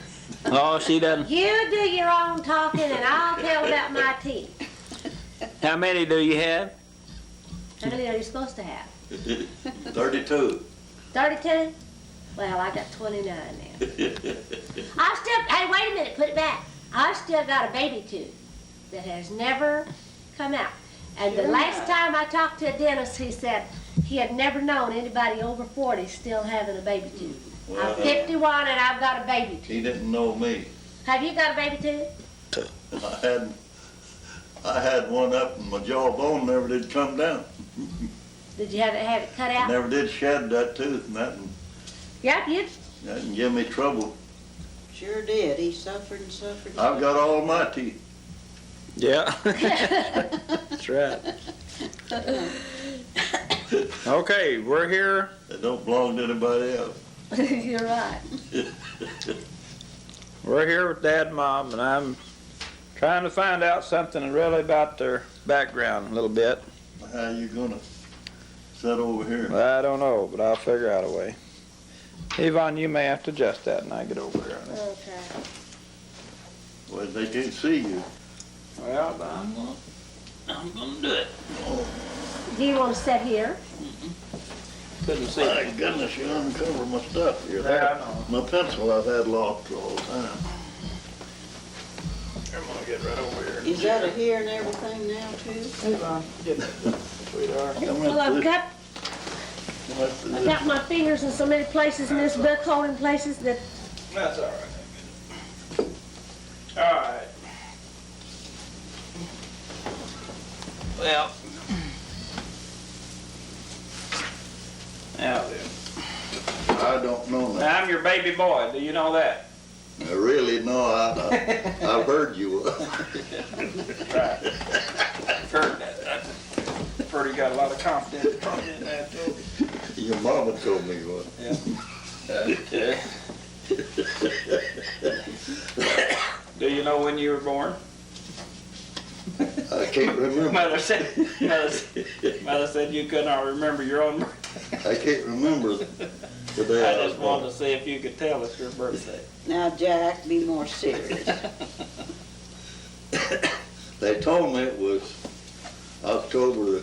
Oh, she doesn't. You do your own talking and I'll tell about my teeth. How many do you have? How many are you supposed to have? 32. 32? Well, I got 29 now. Hey, wait a minute, put it back. I've still got a baby tooth that has never come out. And the last time I talked to a dentist, he said he had never known anybody over 40 still having a baby tooth. Well, I'm 51 and I've got a baby tooth. He didn't know me. Have you got a baby tooth? I had one up and my jawbone never did come down. Did you have it cut out? Never did shed that tooth, and that Yep, you. didn't give me trouble. Sure did. He suffered and suffered. and I've got all my teeth. Yeah. That's right. Okay, we're here. They don't belong to anybody else. You're right. We're here with Dad and Mom, and I'm trying to find out something really about their background a little bit. How you gonna sit over here? I don't know, but I'll figure out a way. Yvonne, you may have to adjust that when I get over here. Okay. Well, they can't see you. Well, I'm gonna do it. Do you want to sit here? Couldn't see. My goodness, you uncover my stuff here. Yeah, I know. My pencil I've had locked all the time. I'm gonna get right over here. Is that a here and everything now, too? Yvonne, get that, sweetheart. Well, I've got my fingers in so many places in this book, holding places that. That's all right. All right. Well. Now then. I don't know that. Now, I'm your baby boy. Do you know that? I really know. I've heard you. Right. I've heard that. That's pretty got a lot of confidence in that, too. Your mama told me what. Yeah. Okay. Do you know when you were born? I can't remember. Mother said you could not remember your own birthday. I can't remember the day I I was just wanted born. to see if you could tell us your birthday. Now, Jack, be more serious. They told me it was October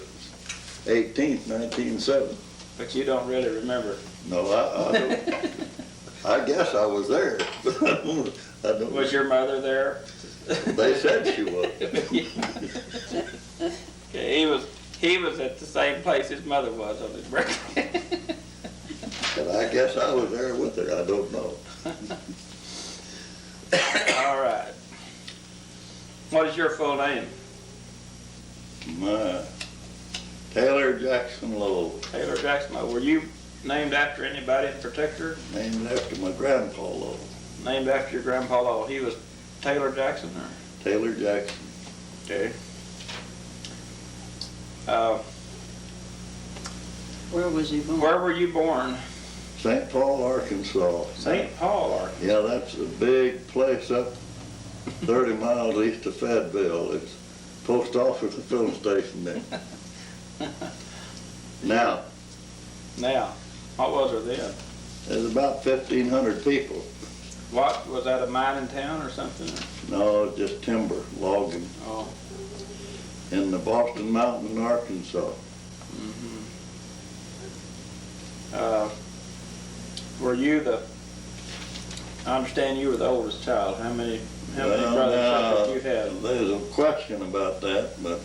18th, 1907. But you don't really remember. No, I don't. I guess I was there, but I don't. Was your mother there? They said she was. Okay, he was at the same place his mother was on his birthday. But I guess I was there with her. I don't know. All right. What is your full name? My Taylor Jackson Lowe, Taylor Jackson. Were you named after anybody in particular? named after my grandpa Lowe. Named after your grandpa Lowe. He was Taylor Jackson, or? Taylor Jackson. Okay. Where was he born? Where were you born? St. Paul, Arkansas. St. Paul, Arkansas. Yeah, that's a big place up 30 miles east of Fayetteville. It's post office and filling station there. Now, Now, what was there then? there's about 1,500 people. What, was that a mining town or something? No, just timber, logging Oh, in the Boston Mountain, Arkansas. were you I understand you were the oldest child. How many Well, brothers did you have? There's a question about that, but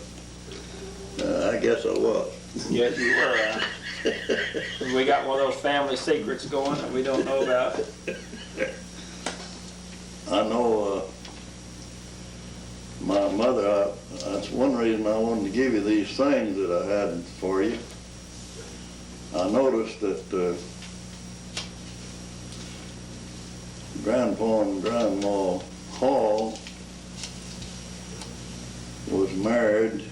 I guess I was. Yes, you were. We got one of those family secrets going that we don't know about. I know my mother, that's one reason I wanted to give you these things that I had for you. I noticed that Grandpa and Grandma Hall was married.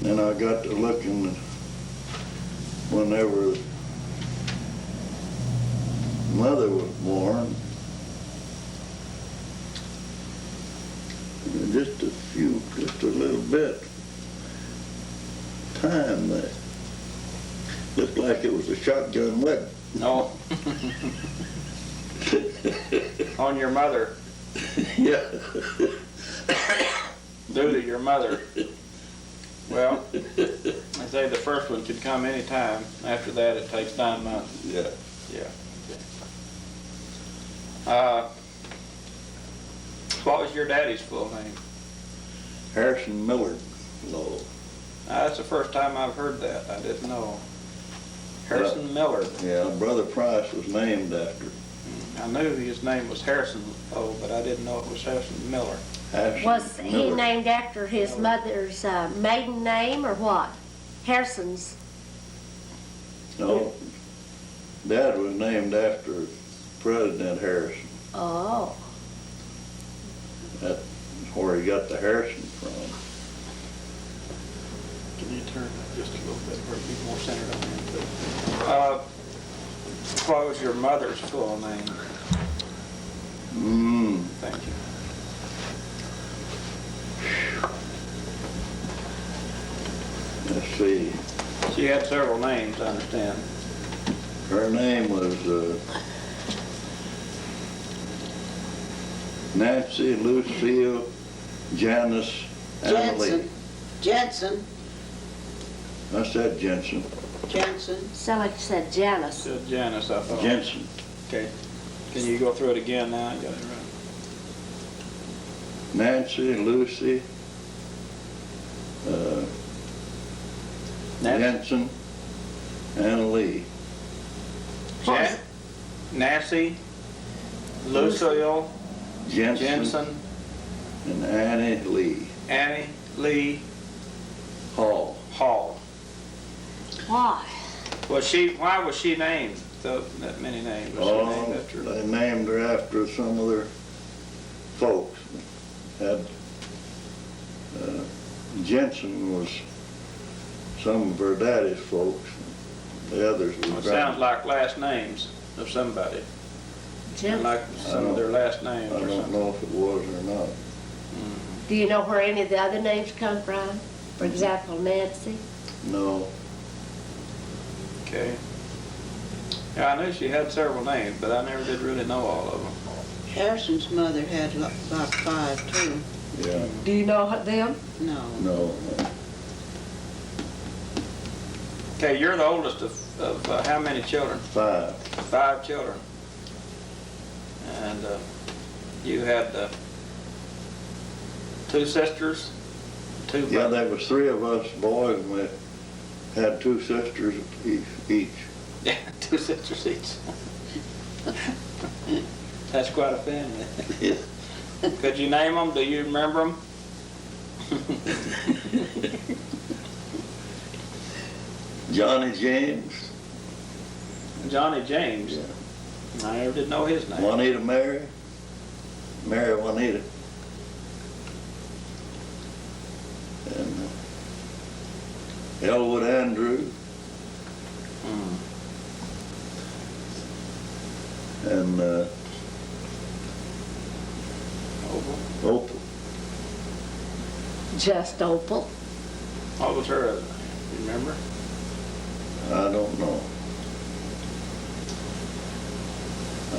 And I got to looking whenever mother was born. Just a little bit time there. Looked like it was a shotgun wedding. No. On your mother. Yeah. Due to your mother. Well, I say the first one could come any time. After that, it takes 9 months. Yeah. Yeah. What was your daddy's full name? Harrison Miller Lowe. That's the first time I've heard that. I didn't know. Harrison Miller. Yeah, Brother Price was named after. I knew his name was Harrison Lowe, but I didn't know it was Harrison Miller. Harrison Was he Miller. named after his mother's maiden name or what? Harrison's. No, Dad was named after President Harrison. Oh. That's where he got the Harrison from. Can you turn that just a little bit where it'd be more centered on him? What was your mother's full name? Thank you. Let's see. She had several names, I understand. Her name was Nancy Lucille Janice Annalee. Jensen. I said Jensen. Jensen. Sound like you said Janice. Said Janice, I thought. Jensen. Okay. Can you go through it again now? I got it right. Nancy, Lucy, Jensen, Annalee. Nancy, Lucille, Jensen, and Annie Lee Annie Lee Hall. Hall. Why? Why was she named that many names? Was she named after? They named her after some of their folks. Had Jensen was some of her daddy's folks. The others Well, was it sounds like last names of somebody. Jim? Like some of their last names I or don't something. know if it was or not. Do you know where any of the other names come from? For example, Nancy? No. Okay. Yeah, I knew she had several names, but I never did really know all of them. Harrison's mother had like 5 too. Yeah. Do you know them? No. No. Okay, you're the oldest of how many children? 5. 5 children. And you had 2 sisters, 2 brothers. Yeah, there was 3 of us boys, and we had 2 sisters each. Yeah, 2 sisters each. That's quite a family. Could you name them? Do you remember them? Johnny James. Johnny James. Yeah. I never did know his name. Juanita Mary. Mary Juanita. And Elwood Andrew. And Opal. Just Opal. What was her other name? You remember? I don't know. I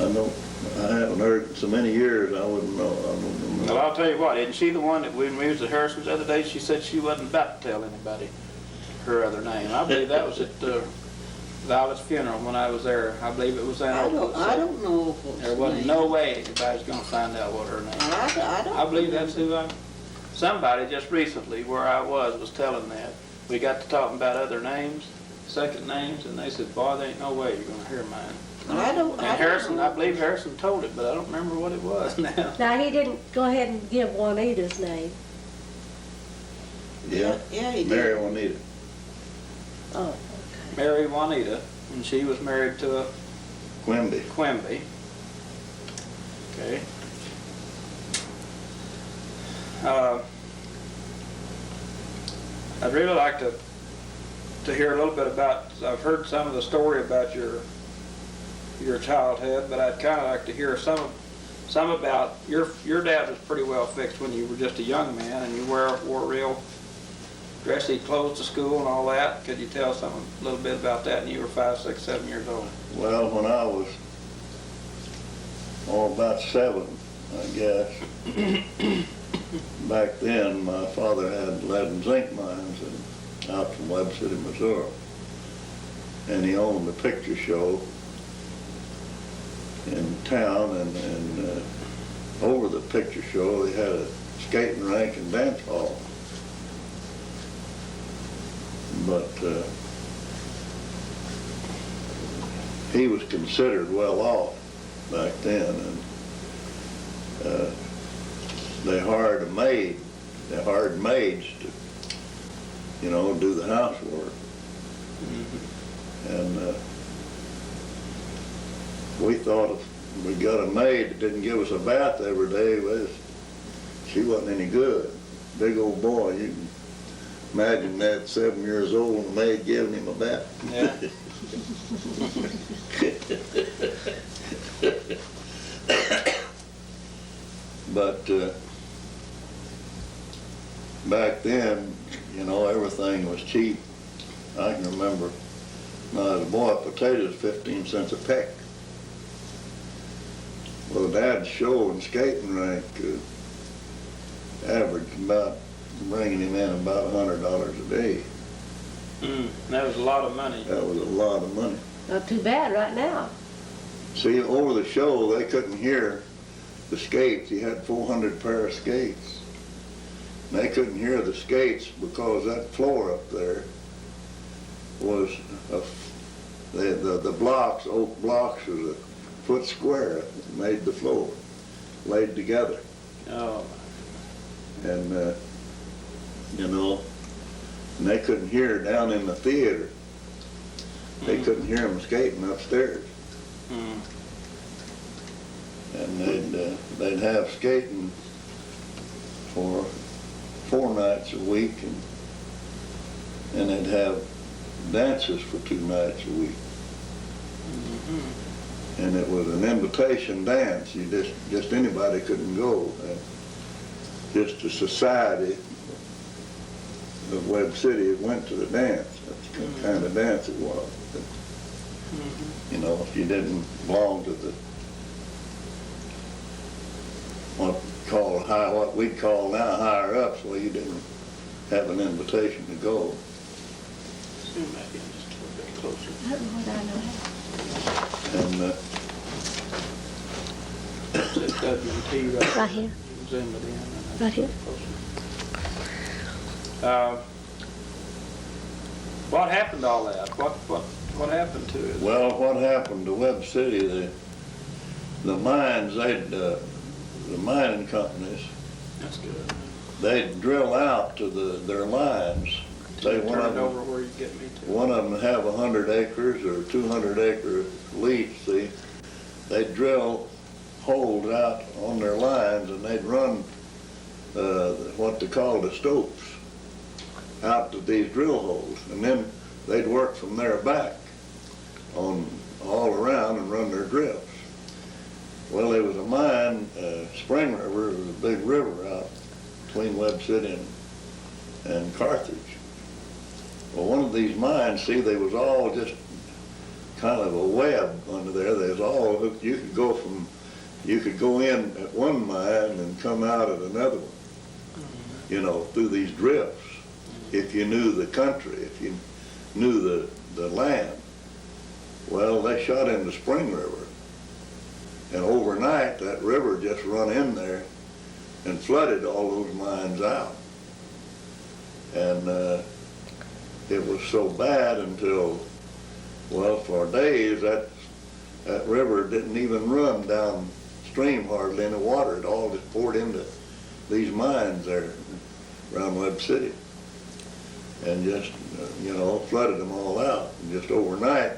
haven't heard it so many years, I wouldn't know. I don't remember. Well, I'll tell you what, isn't she the one that when we was at Harrison's the other day, she said she wasn't about to tell anybody her other name. I believe that was at Violet's funeral when I was there. I believe it was that. I don't know Opal's There wasn't name. no way anybody's gonna find out what her name is. I don't I believe that's who somebody just recently where I was telling that. We got to talking about other names, second names, and they said, boy, there ain't no way you're gonna hear mine. I don't And Harrison, know. I believe Harrison told it, but I don't remember what it was now. Now, he didn't go ahead and give Juanita's name. Yeah, Yeah, he did. Mary Juanita. Oh, okay. Mary Juanita, and she was married to a Quimby. Quimby. Okay. I'd really like to hear a little bit about, I've heard some of the story about your childhood, but I'd kind of like to hear some about your dad was pretty well fixed when you were just a young man, and you wore real dressy clothes to school and all that. Could you tell a little bit about that when you were 5, 6, 7 years old? Well, when I was about 7, I guess, back then my father had lead and zinc mines out from Webb City, Missouri, and he owned a picture show in town, and over the picture show they had a skating rink and dance hall. But he was considered well off back then, and they hired a maid. They hired maids to, do the housework. And we thought if we got a maid that didn't give us a bath every day, well, she wasn't any good. Big old boy, you can imagine that, 7 years old, and the maid giving him a bath. Yeah. But back then, everything was cheap. I can remember when I was a boy, potatoes 15 cents a peck. Well, Dad's show and skating rink averaged about, bringing him in about $100 a day. That was a lot of money. That was a lot of money. Not too bad right now. See, over the show, they couldn't hear the skates. He had 400 pair of skates. And they couldn't hear the skates because that floor up there was, the blocks, oak blocks, was a foot square, made the floor, laid together. Oh. And, and they couldn't hear down in the theater. They couldn't hear them skating upstairs. And they'd have skating for 4 nights a week, and they'd have dances for 2 nights a week. And it was an invitation dance. You just anybody couldn't go. Just the society of Webb City went to the dance. That's the kind of dance it was. But, if you didn't belong to the what we'd call now higher ups, well, you didn't have an invitation to go. Zoom back in just a little bit closer. And It WT Right here. Zoom it in. Right here. What happened to all that? What happened to it? well, what happened to Webb City? The mines, the mining companies, That's good. they'd drill out to their lines. Say one Turn of it them, over where you get me to. one of them have 100 acres or 200 acre lease. See, they'd drill holes out on their lines, and they'd run what they call the stopes out to these drill holes, and then they'd work from there back on all around and run their drifts. Well, there was a mine, Spring River, it was a big river out between Webb City and Carthage. Well, one of these mines, see, they was all just kind of a web under there. They was all, you could go in at one mine and come out at another one, through these drifts, if you knew the country, if you knew the land. Well, they shot into Spring River, and overnight that river just run in there and flooded all those mines out. And it was so bad until, well, for days, that river didn't even run downstream hardly any water. It all just poured into these mines there around Webb City. And just, flooded them all out. And just overnight,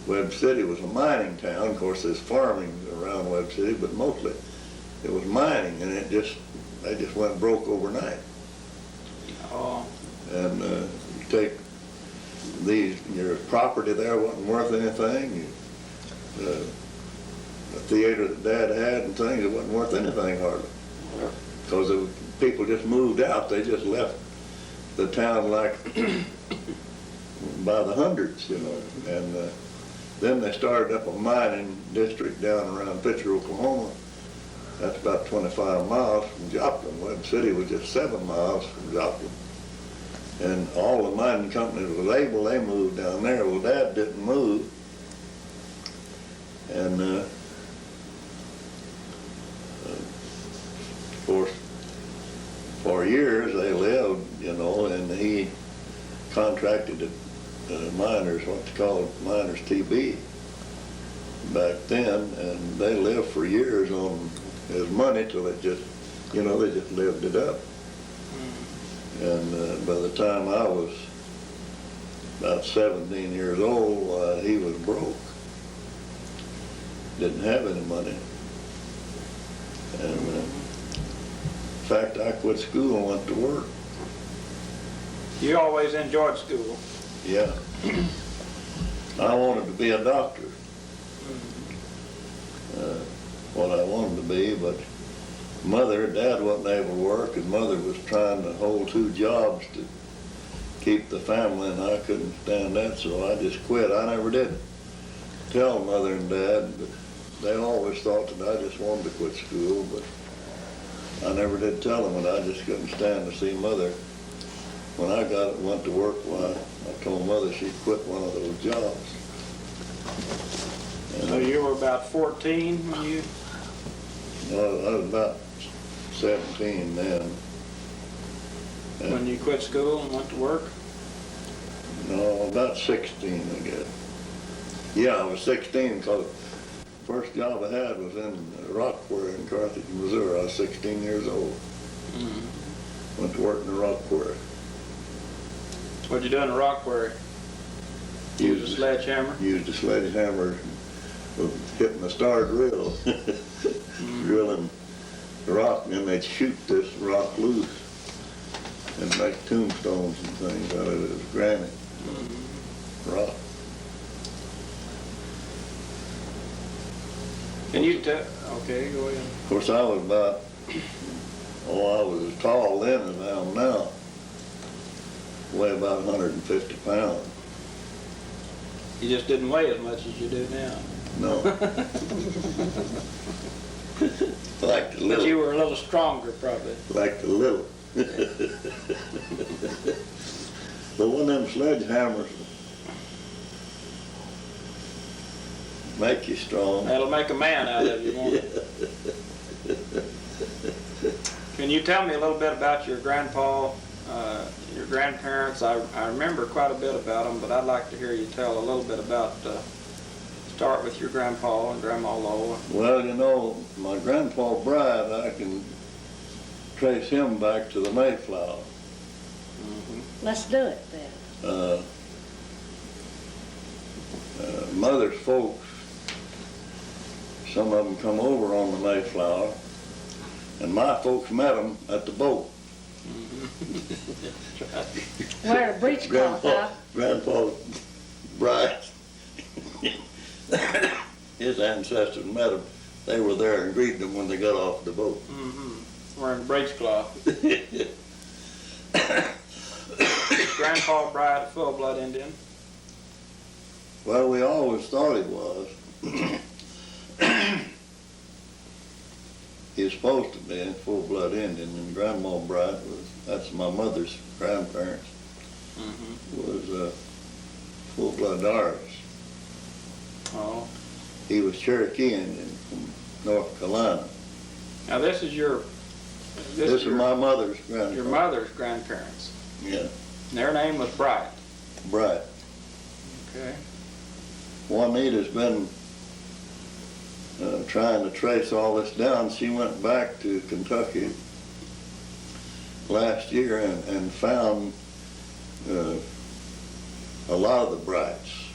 Webb City was a mining town. Of course, there's farming around Webb City, but mostly it was mining, and they just went broke overnight. Oh, And you take your property there wasn't worth anything. The theater that Dad had and things, it wasn't worth anything hardly. Because people just moved out. They just left the town like by the hundreds, And then they started up a mining district down around Pitcher, Oklahoma. That's about 25 miles from Joplin. Webb City was just 7 miles from Joplin. And all the mining companies was able, they moved down there. Well, Dad didn't move. And of course, for years they lived, and he contracted to miners, what's called miners TB back then, and they lived for years on his money till it just, they just lived it up. And by the time I was about 17 years old, he was broke. Didn't have any money. And in fact, I quit school and went to work. you always enjoyed school. Yeah. I wanted to be a doctor. What I wanted to be, but Dad wasn't able to work, and Mother was trying to hold 2 jobs to keep the family, and I couldn't stand that, so I just quit. I never did tell Mother and Dad, but they always thought that I just wanted to quit school, but I never did tell them, and I just couldn't stand to see Mother. When I went to work, I told Mother she'd quit one of those jobs. And So you were about 14 when you... I was about 17 then. When you quit school and went to work? No, about 16, I guess. Yeah, I was 16 because the first job I had was in a rock quarry in Carthage, Missouri. I was 16 years old. Mm-hmm. Went to work in the rock quarry. What'd you do in the rock quarry? Use a sledgehammer? Used a sledgehammer with hitting the star drill, drilling rock, and then they'd shoot this rock loose and make tombstones and things out of it. It was granite rock. Can you tell? Okay, go ahead. Of course, I was I was as tall then as I am now. Weigh about 150 pounds. You just didn't weigh as much as you do now. No. Like the But little. you were a little stronger, probably. Like the little. But one of them sledgehammers make you strong. That'll make a man out of you, won't it? Can you tell me a little bit about your grandpa, your grandparents? I remember quite a bit about them, but I'd like to hear you tell a little bit about, start with your grandpa and Grandma Lowe. Well, my grandpa Bride, I can trace him back to the Mayflower. Mm-hmm. Let's do it then. Mother's folks, some of them come over on the Mayflower, and my folks met them at the boat. Wearing a breechcloth, huh? Grandpa Bride, his ancestors met them. They were there and greeted them when they got off the boat. Mm-hmm. Wearing breechcloth. Grandpa Bride, a full-blood Indian. Well, we always thought he was. He was supposed to be a full-blood Indian, and Grandma Bride that's my mother's grandparents, was full-blood Irish. Oh. He was Cherokee Indian from North Carolina. Now this is your... This is my mother's grandparents. Your mother's grandparents. Yeah. And their name was Bright. Bright. Okay. Juanita's been trying to trace all this down. She went back to Kentucky last year and found a lot of the Brights.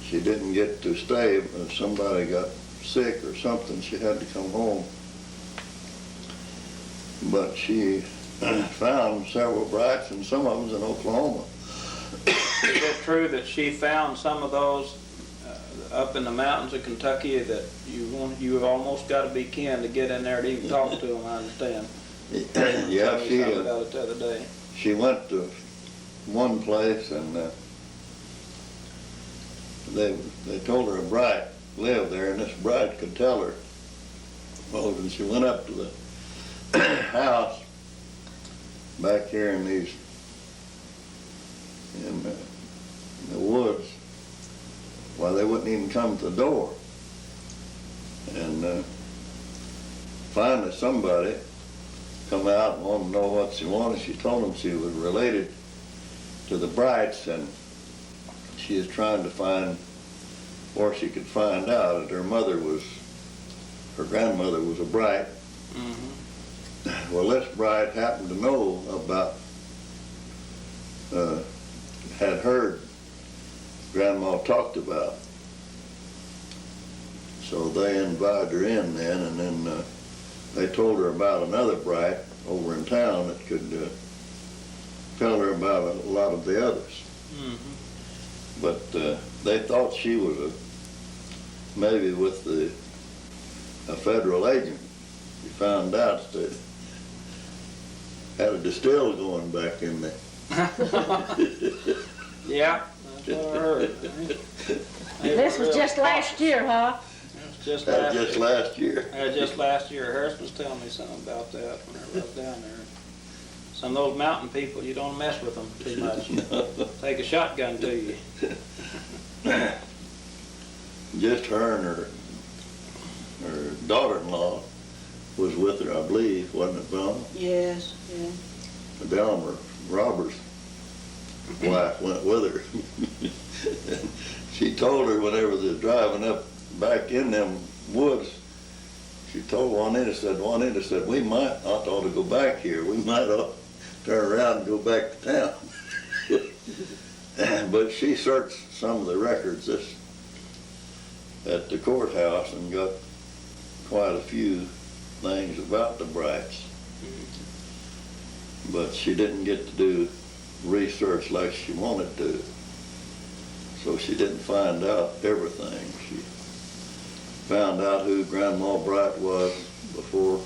She didn't get to stay. Somebody got sick or something. She had to come home. But she found several Brights, and some of them's in Oklahoma. Is it true that she found some of those up in the mountains of Kentucky that you almost got to be kin to get in there to even talk to them? I understand. Yeah, Tell me something about it the other day. she went to one place and they told her a Bright lived there, and this Bright could tell her. Well, when she went up to the house back here in these in the woods, why they wouldn't even come to the door. And finally somebody come out and wanted to know what she wanted. She told them she was related to the Brights, and she is trying to find where she could find out that her grandmother was a Bright. Mm-hmm. Well, this Bright happened to know about, had heard Grandma talked about. So they invited her in then, and then they told her about another Bright over in town that could tell her about a lot of the others. Mm-hmm. But they thought she was maybe with a federal agent. We found out that they had a distill going back in there. Yeah, that's what I heard. This was just last year, huh? Just Just last year. Just last year. Harris was telling me something about that whenever I was down there. Some of those mountain people, you don't mess with them too much. No. Take a shotgun to you. Just her and her daughter-in-law was with her, I believe, wasn't it, Velma? Yes, yeah. Delmer Roberts' wife went with her. She told her whenever they were driving up back in them woods, she told Juanita said, we might ought to go back here. We might ought to turn around and go back to town. But she searched some of the records at the courthouse and got quite a few things about the Brights. But she didn't get to do research like she wanted to. So she didn't find out everything. She found out who Grandma Bright was before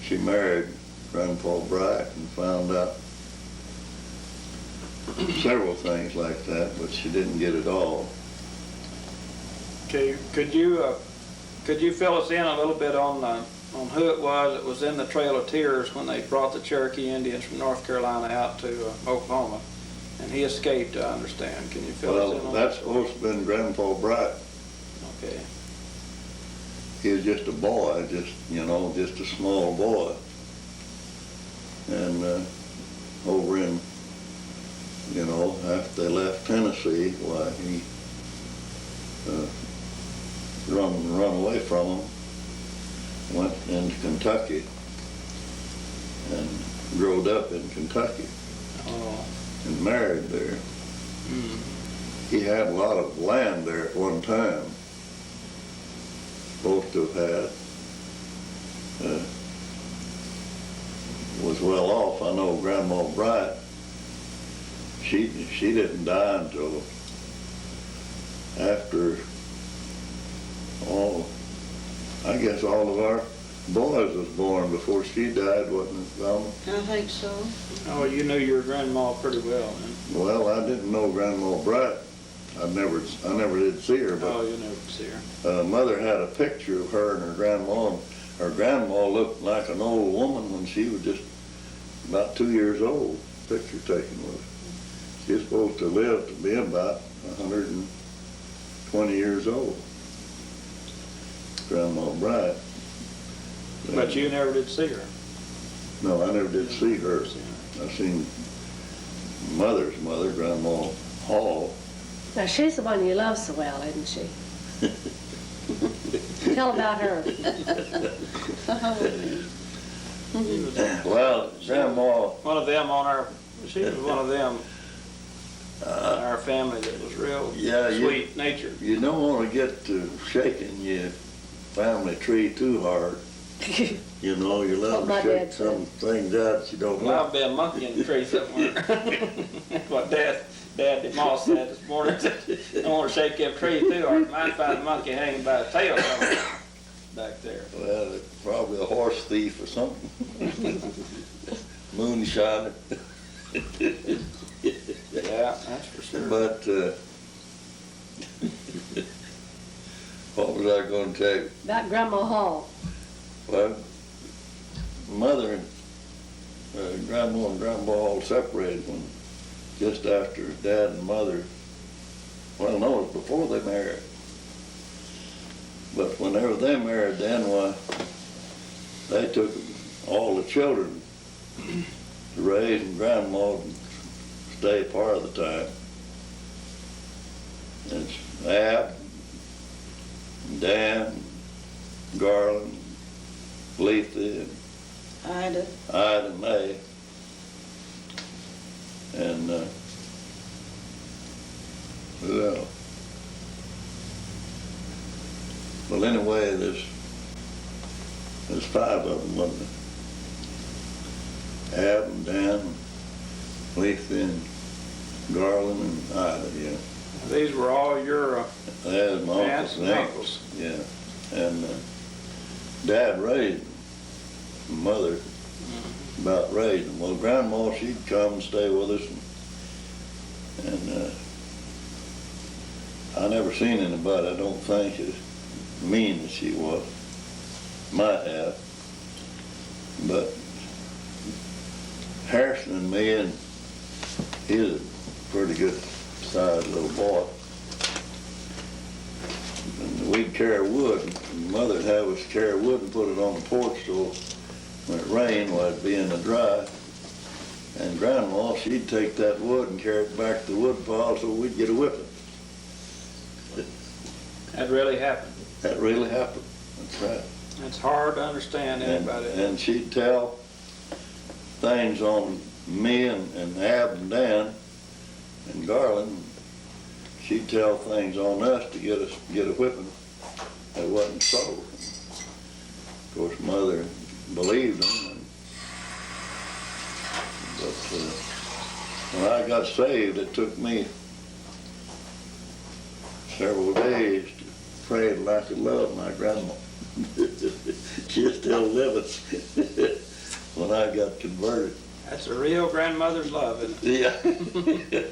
she married Grandpa Bright, and found out several things like that, but she didn't get it all. Okay, could you fill us in a little bit on who it was that was in the Trail of Tears when they brought the Cherokee Indians from North Carolina out to Oklahoma? And he escaped, I understand. Can you fill us in Well, on that's supposed to have been Grandpa Bright. Okay. He was just a boy, just a small boy. And over in, after they left Tennessee, why, he run away from them, went into Kentucky, and growed up in Kentucky. Oh. And married there. Mm. He had a lot of land there at one time. Supposed to have had. Was well off. I know Grandma Bright, she didn't die until after I guess all of our boys was born before she died, wasn't it, Velma? I think so. Oh, you knew your grandma pretty well, then. Well, I didn't know Grandma Bright. I never did see her, but you never see her. Mother had a picture of her and her grandma, and her grandma looked like an old woman when she was just about 2 years old. Picture taken with her. She was supposed to live to be about 120 years old. Grandma Bright. But you never did see her. No, I never did see her. I seen mother's mother, Grandma Hall. Now, she's the one you love so well, isn't she? Tell about her. Well, Grandma, One of them on our, she was one of them in our family that was real yeah, sweet natured. you don't want to get to shaking your family tree too hard. You know, you're allowed What my to shake dad some things out that you don't Well, I'll want. be a monkey in the tree somewhere. That's what Dad DeMoss said this morning. I don't want to shake that tree too hard. Might find a monkey hanging by a tail somewhere back there. Well, it's probably a horse thief or something. Moonshiner. Yeah, that's for sure. But, what was I gonna tell you? About Grandma Hall. Well, mother and grandma and grandpa all separated when, just after dad and mother, well, no, it was before they married. But whenever they married, then why, they took all the children to raise, and grandma would stay part of the time. It's Ab, Dan, Garland, Letha, and Ida. Ida May. And, who else? Well, anyway, there's 5 of them, wasn't there? Ab and Dan, Letha and Garland and Ida, yeah. These were all your There's my aunts uncles and and uncles. aunts, yeah. And Dad raised them. Mother about raised them. Well, Grandma, she'd come and stay with us, and I never seen anybody, I don't think, as mean as she was. Might have. But Harrison and me, and he's a pretty good sized little boy. And we'd carry wood, and Mother'd have us carry wood and put it on the porch so when it rained, well, it'd be in the dry. And Grandma, she'd take that wood and carry it back to the wood pile so we'd get a whipping. That really happened. That really happened, that's right. It's hard to understand anybody. And she'd tell things on me and Ab and Dan and Garland. She'd tell things on us to get a whipping that wasn't so. Of course, Mother believed them. But when I got saved, it took me several days to pray that I could love my grandma. She's still living when I got converted. That's a real grandmother's love, isn't it? Yeah.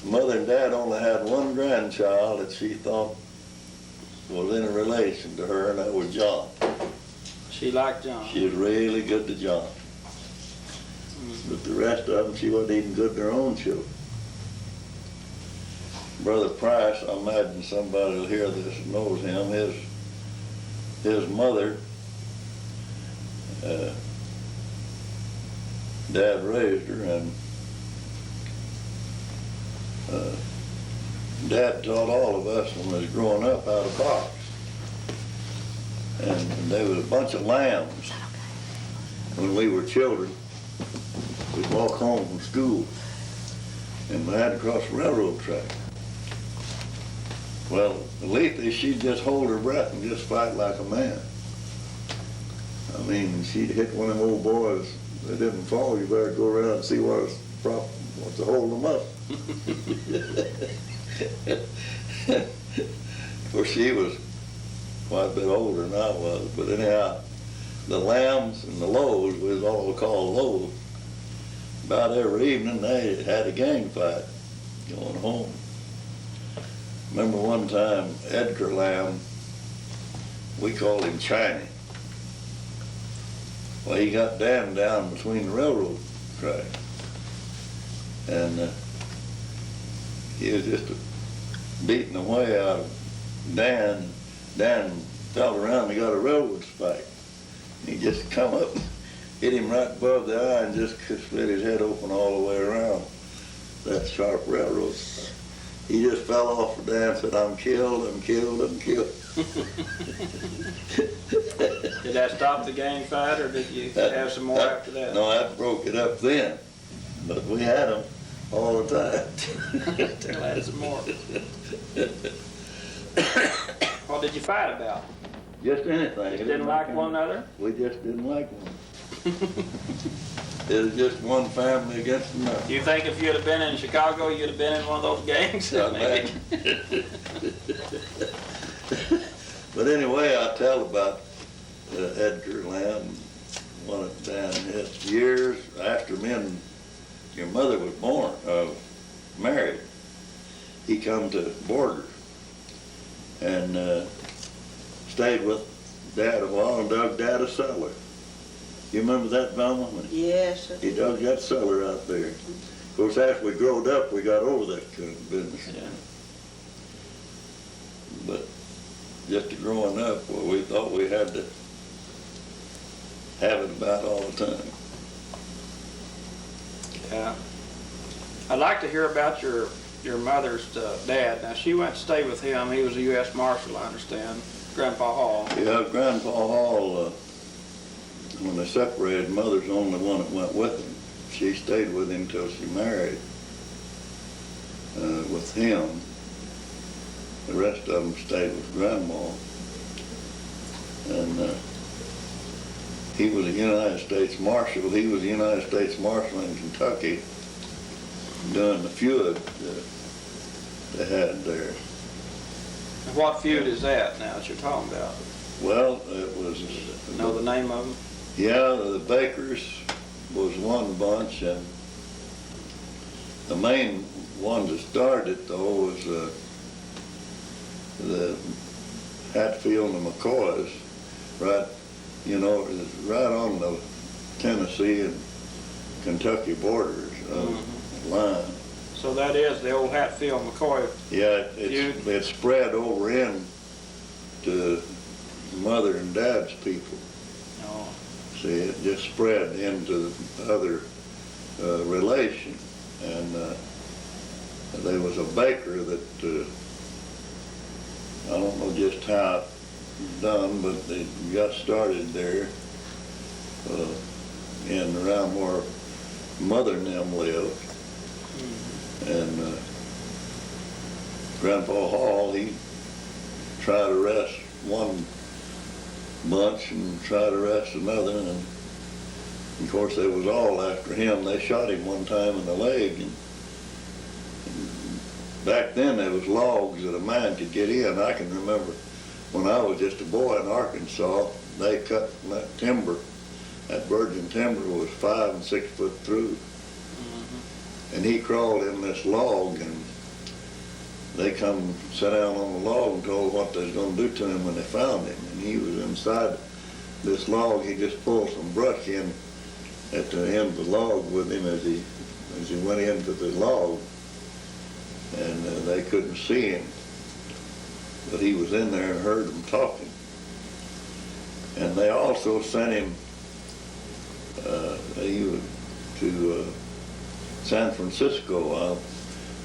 Mother and Dad only had one grandchild that she thought was in a relation to her, and that was John. She liked John. She was really good to John. But the rest of them, she wasn't even good to her own children. Brother Price, I imagine somebody will hear this and knows him. His mother, Dad raised her, and Dad taught all of us when we was growing up how to box. And there was a bunch of lambs when we were children. We'd walk home from school, and we had to cross the railroad track. Well, Letha, she'd just hold her breath and just fight like a man. I mean, she'd hit one of them old boys that didn't fall. You better go around and see what's to hold them up. Of course, she was quite a bit older than I was, but anyhow, the Lambs and the Lowes was all called Lowe. About every evening they had a gang fight going home. Remember one time, Edgar Lamb, we called him Chiny. Well, he got dammed down between the railroad tracks. And he was just beating away out of Dan. Dan fell around and got a railroad spike. He just come up, hit him right above the eye and just split his head open all the way around that sharp railroad. He just fell off the dam and said, I'm killed, I'm killed, I'm killed. Did that stop the gang fight, or did you have some more after that? No, that broke it up then, but we had them all the time. Still had some more. What did you fight about? Just anything. You didn't like one another? We just didn't like one. It was just one family against another. Do you think if you'd have been in Chicago, you'd have been in one of those gangs? Maybe. But anyway, I tell about Edgar Lamb, one of Dan. It's years after me and your mother was born, married. He come to Borders and stayed with Dad a while and dug Dad a cellar. You remember that, Velma? Yes. He dug that cellar out there. Of course, after we growed up, we got over that kind of business. Yeah. But just growing up, well, we thought we had to have it about all the time. Yeah. I'd like to hear about your mother's dad. Now, she went to stay with him. He was a U.S. Marshal, I understand. Grandpa Hall. Yeah, Grandpa Hall, when they separated, Mother's the only one that went with him. She stayed with him till she married with him. The rest of them stayed with Grandma. And he was a United States Marshal. He was a United States Marshal in Kentucky during the feud that they had there. And what feud is that now that you're talking about? Well, it was... Know the name of them? Yeah, the Bakers was one bunch, and the main one that started, though, was the Hatfield and the McCoys, right, you know, it was right on the Tennessee and Kentucky borders line. So that is the old Hatfield-McCoy. Yeah, it spread over in to Mother and Dad's people. Oh. See, it just spread into the other relation. And there was a baker that, I don't know just how it done, but they got started there in around where Mother and them lived. And Grandpa Hall, he tried to arrest one bunch and tried to arrest another, and of course they was all after him. They shot him one time in the leg, and back then there was logs that a man could get in. I can remember when I was just a boy in Arkansas, they cut that timber, that virgin timber was 5 and 6 foot through. And he crawled in this log, and they come sat down on the log and told what they was going to do to him when they found him. And he was inside this log. He just pulled some brush in at the end of the log with him as he went into the log. And they couldn't see him, but he was in there and heard them talking. And they also sent him to San Francisco. I'll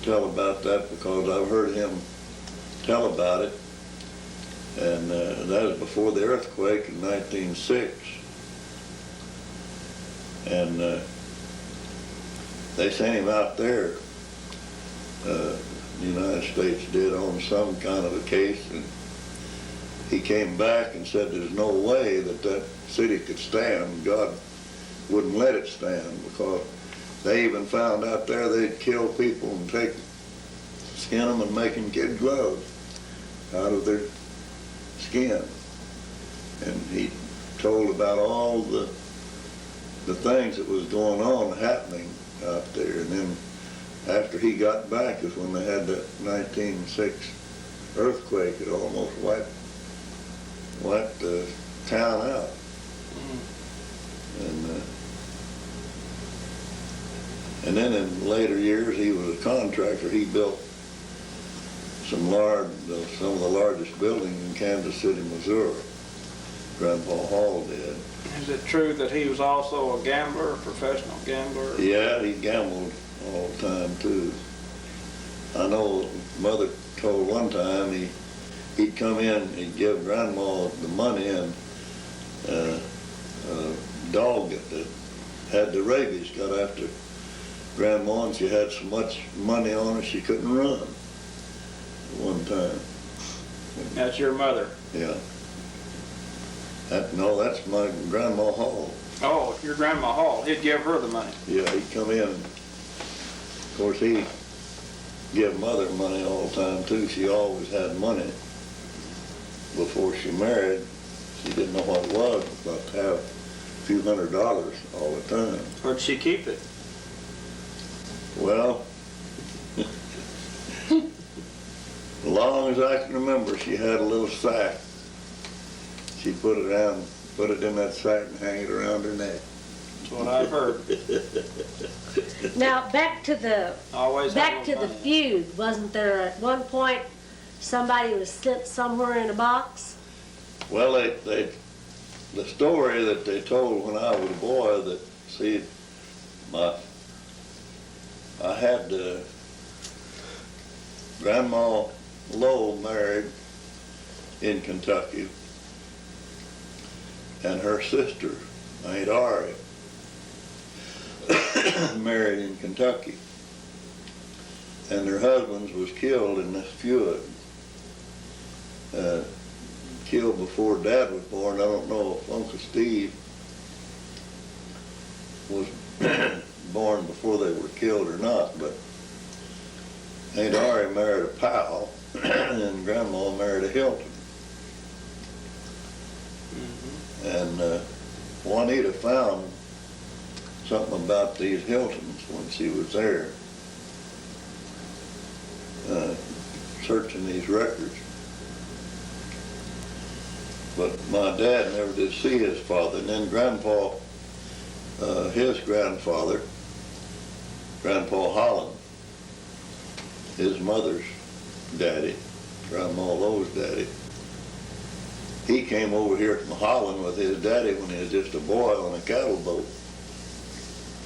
tell about that because I've heard him tell about it. And that was before the earthquake in 1906. And they sent him out there, the United States did, on some kind of a case. And he came back and said there's no way that that city could stand. God wouldn't let it stand, because they even found out there they'd kill people and skin them and make them kid gloves out of their skin. And he told about all the things that was going on happening out there. And then after he got back is when they had that 1906 earthquake that almost wiped the town out. And then in later years, he was a contractor. He built some of the largest buildings in Kansas City, Missouri. Grandpa Hall did. Is it true that he was also a gambler, a professional gambler? Yeah, he gambled all the time too. I know Mother told one time he'd come in, he'd give Grandma the money, and a dog that had the rabies got after Grandma, and she had so much money on her she couldn't run one time. That's your mother? Yeah. No, that's my Grandma Hall. Oh, your Grandma Hall. He'd give her the money. Yeah, he'd come in. Of course, he give Mother money all the time too. She always had money. Before she married, she didn't know what it was, but to have a few $100 all the time. Where'd she keep it? Well, as long as I can remember, she had a little sack. She put it in that sack and hang it around her neck. That's what I've heard. Now, back to the Always back to had a the little money. feud. Wasn't there at one point somebody was sent somewhere in a box? Well, the story that they told when I was a boy, that, see, I had Grandma Lowe married in Kentucky, and her sister, Aunt Ari, married in Kentucky, and their husbands was killed in this feud. Killed before Dad was born. I don't know if Uncle Steve was born before they were killed or not, but Aunt Ari married a Powell, and Grandma married a Hilton. And Juanita found something about these Hiltons when she was there, searching these records. But my dad never did see his father. And then Grandpa, his grandfather, Grandpa Holland, his mother's daddy, Grandma Lowe's daddy, he came over here from Holland with his daddy when he was just a boy on a cattle boat.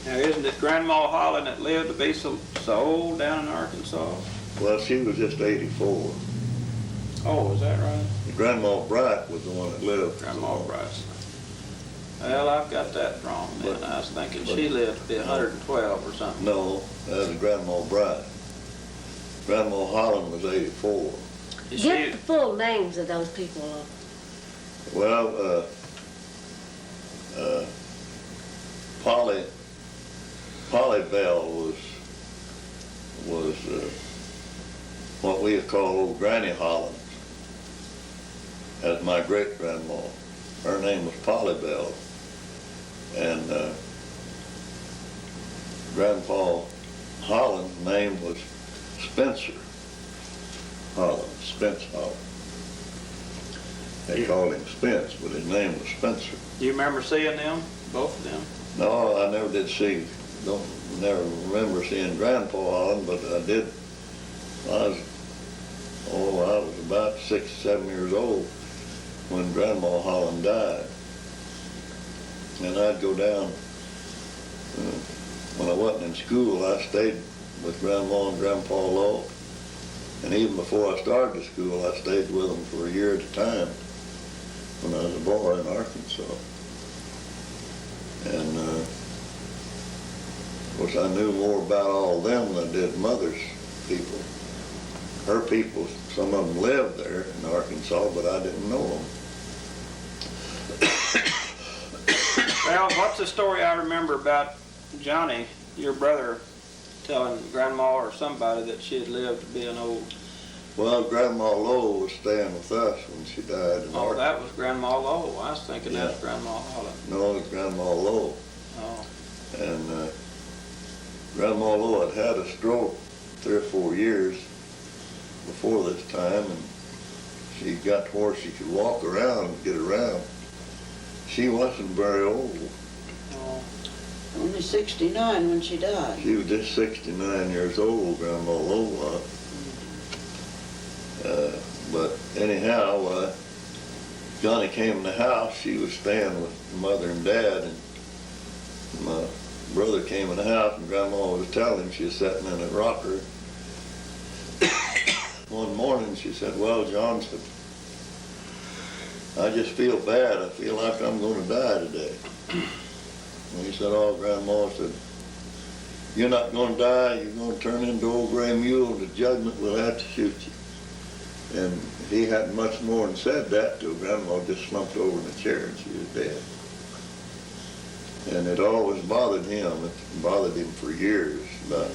Now, isn't it Grandma Holland that lived to be so old down in Arkansas? Well, she was just 84. Oh, is that right? Grandma Bright was the one that lived. Grandma Bryce. Well, I've got that wrong then. I was thinking she lived to be 112 or something. No, that was Grandma Bright. Grandma Holland was 84. Is Get she, the full names of those people. Well, Polly Bell was what we call old Granny Holland. As my great grandma, her name was Polly Bell, and Grandpa Holland's name was Spencer Holland, Spence Holland. They called him Spence, but his name was Spencer. do you remember seeing them, both of them? No, I never did see, never remember seeing Grandpa Holland, but I did. I was about 6, 7 years old when Grandma Holland died. And I'd go down, when I wasn't in school, I stayed with Grandma and Grandpa Lowe. And even before I started school, I stayed with them for a year at a time when I was a boy in Arkansas. And of course, I knew more about all of them than I did Mother's people. Her people, some of them lived there in Arkansas, but I didn't know them. Well, what's the story I remember about Johnny, your brother, telling Grandma or somebody that she had lived to be an old... Well, Grandma Lowe was staying with us when she died in Oh, Arkansas. that was Grandma Lowe. I was thinking Yeah. that's Grandma Holland. No, it was Grandma Lowe. Oh, And Grandma Lowe had a stroke 3 or 4 years before this time, and she got to where she could walk around and get around. She wasn't very old. oh. Only 69 when she died. She was just 69 years old, Grandma Lowe was. But anyhow, Johnny came in the house, she was staying with mother and dad, and my brother came in the house, and Grandma was telling him, she was sitting in a rocker. One morning she said, well, John said, I just feel bad. I feel like I'm going to die today. And he said, oh, Grandma said, you're not going to die. You're going to turn into old gray mule, and the judgment will have to shoot you. And he hadn't much more than said that till Grandma just slumped over in the chair and she was dead. And it always bothered him. It bothered him for years. But,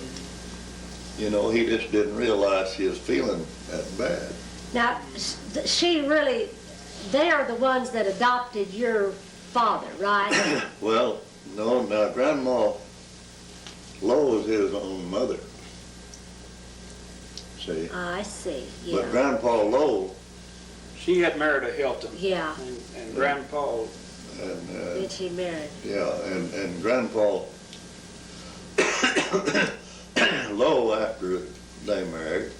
you know, he just didn't realize he was feeling that bad. Now, she really, they are the ones that adopted your father, right? Well, no, now Grandma Lowe was his own mother. See? I see, But yeah. Grandpa Lowe She had married a Hilton. Yeah, And Grandpa, and did she marry? yeah, and Grandpa Lowe, after they married,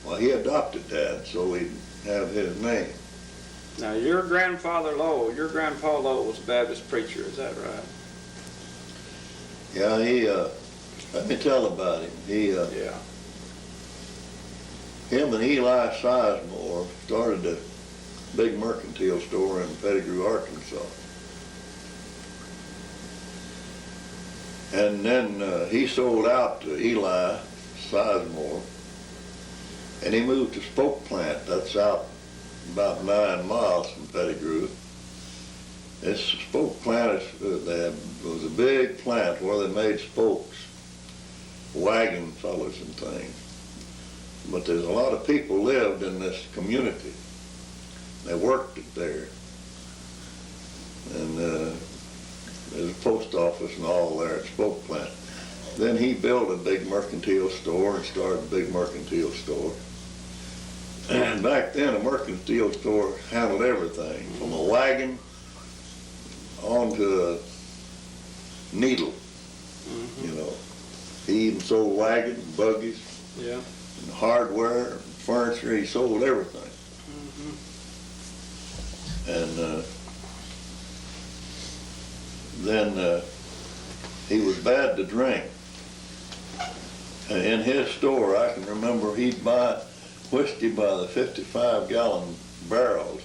well, he adopted Dad, so he'd have his name. now your grandfather Lowe, your Grandpa Lowe was a Baptist preacher, is that right? Yeah, he, let me tell about him. He, Yeah. him and Eli Sizemore started a big mercantile store in Pettigrew, Arkansas. And then he sold out to Eli Sizemore, and he moved to Spoke Plant. That's out about 9 miles from Pettigrew. This Spoke Plant was a big plant where they made spokes, wagon fellers and things. But there's a lot of people lived in this community. They worked it there. And there's a post office and all there at Spoke Plant. Then he built a big mercantile store and started a big mercantile store. And back then, a mercantile store handled everything, from a wagon onto a needle, you know. He even sold wagons, buggies, Yeah. and hardware, furniture. He sold everything. And then he was bad to drink. And in his store, I can remember he'd buy whiskey by the 55-gallon barrels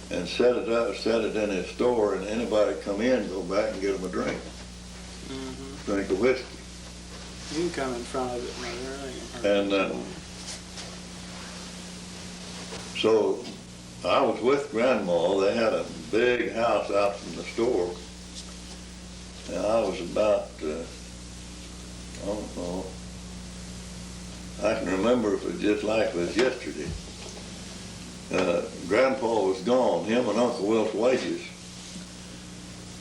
and set it in his store, and anybody come in, go back and get him a drink. Drink of whiskey. You can come in front of it, Mother. And so I was with Grandma. They had a big house out from the store. And I was about, I don't know, I can remember if it was just like it was yesterday. Grandpa was gone, him and Uncle Wilt's wages.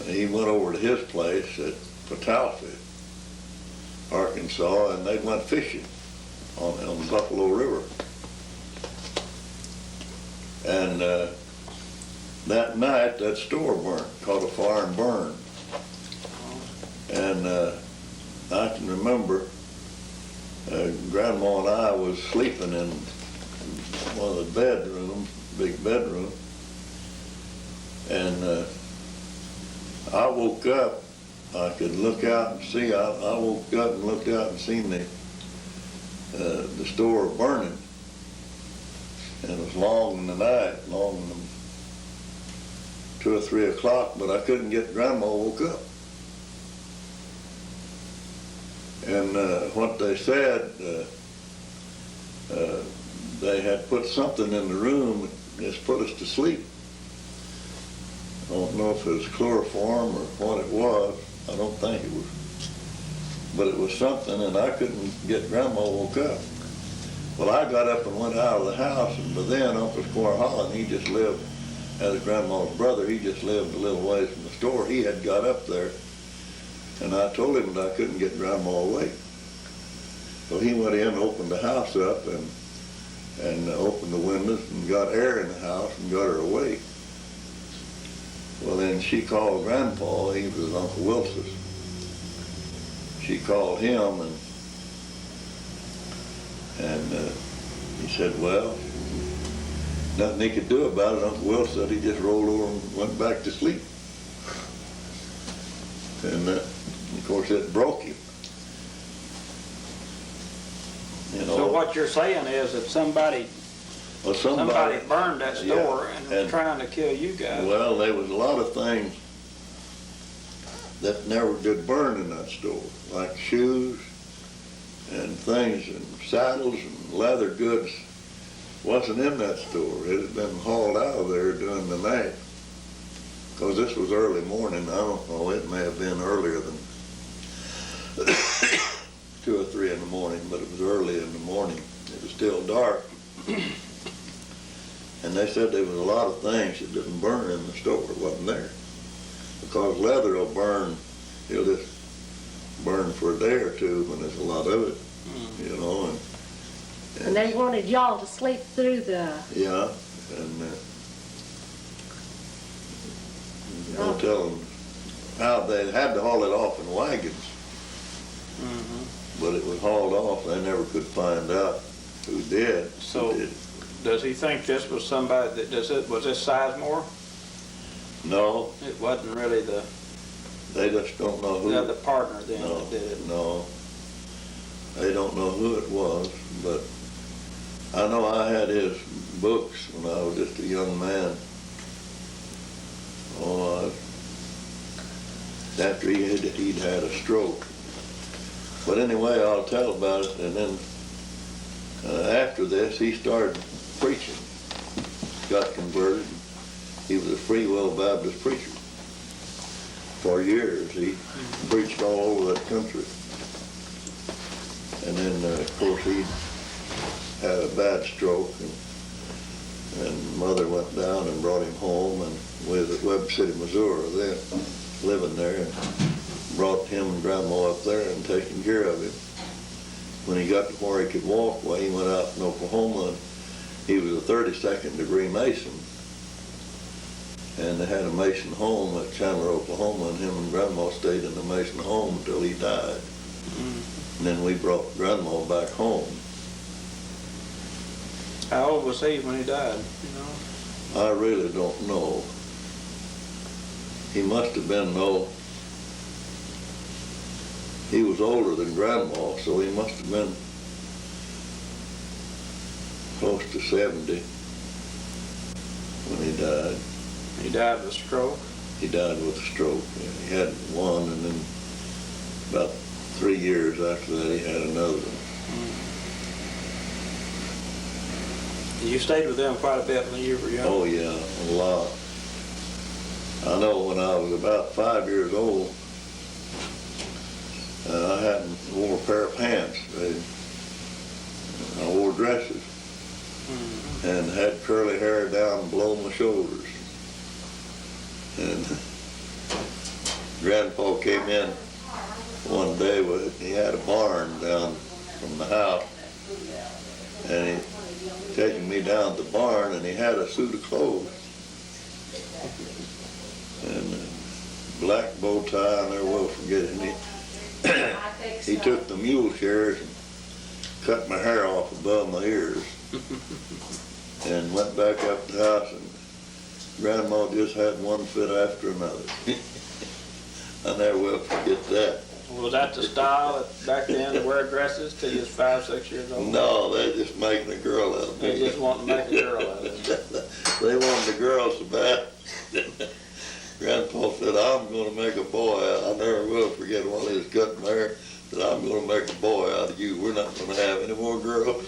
He went over to his place at Petoskey, Arkansas, and they went fishing on the Buffalo River. And that night, that store burnt, caught a fire and burned. And I can remember Grandma and I was sleeping in one of the bedrooms, big bedroom, and I woke up. I could look out and see. I woke up and looked out and seen the store burning. And it was long in the night, long in the 2 or 3 o'clock, but I couldn't get Grandma woke up. And what they said, they had put something in the room that just put us to sleep. I don't know if it was chloroform or what it was. I don't think it was. But it was something, and I couldn't get Grandma woke up. Well, I got up and went out of the house, and by then Uncle Squire Holland, he just lived, as Grandma's brother, he just lived a little ways from the store. He had got up there, and I told him that I couldn't get Grandma awake. So he went in, opened the house up, and opened the windows and got air in the house and got her awake. Well, then she called Grandpa. He was Uncle Wilson's. She called him, and he said, well, Nothing he could do about it. Uncle Will said he just rolled over and went back to sleep. And of course it broke him. You know, So what you're saying is that somebody well, burned that store yeah, and was trying to kill you guys. well, there was a lot of things that never did burn in that store, like shoes and things and saddles and leather goods wasn't in that store. It had been hauled out of there during the night. Because this was early morning. I don't know, it may have been earlier than 2 or 3 in the morning, but it was early in the morning. It was still dark. And they said there was a lot of things that didn't burn in the store. It wasn't there. Because leather will burn, it'll just burn for a day or two when there's a lot of it, you know. And they wanted y'all to sleep through the, Yeah, and no telling how they had to haul it off in wagons, but it was hauled off. They never could find out who did. So, does he think this was somebody that was this Sizemore? No, It wasn't really the they just don't know who. other partner then No, that did it. no, they don't know who it was, but I know I had his books when I was just a young man. After he'd had a stroke. But anyway, I'll tell about it. And then after this, he started preaching. Got converted. He was a Free Will Baptist preacher. For years, he preached all over that country. And then, of course, he had a bad stroke, and Mother went down and brought him home, and we was at Webb City, Missouri, then living there, and brought him and Grandma up there and taking care of him. When he got to where he could walk, well, he went out in Oklahoma, and he was a 32nd degree Mason, and they had a Mason home at Chandler, Oklahoma, and him and Grandma stayed in the Mason home until he died. And then we brought Grandma back home. How old was he when he died? You know? I really don't know. He must have been, he was older than Grandma, so he must have been close to 70 when he died. He died of a stroke. He died with a stroke. He had one, and then about 3 years after that, he had another one. You stayed with them quite a bit when you were young. Oh yeah, a lot. I know when I was about 5 years old, I hadn't wore a pair of pants. I wore dresses and had curly hair down below my shoulders. And Grandpa came in one day he had a barn down from the house, and he taking me down to the barn, and he had a suit of clothes and a black bow tie. I never will forget it. He took the mule shears and cut my hair off above my ears and went back up to the house, and Grandma just had one fit after another. I never will forget that. Was that the style back then to wear dresses till you was 5, 6 years old? No, they're just making a girl out of me. They just wanted to make a girl out of it. They wanted the girls so bad. Grandpa said, I'm going to make a boy out. I never will forget while he was cutting my hair, said, I'm going to make a boy out of you. We're not going to have any more girls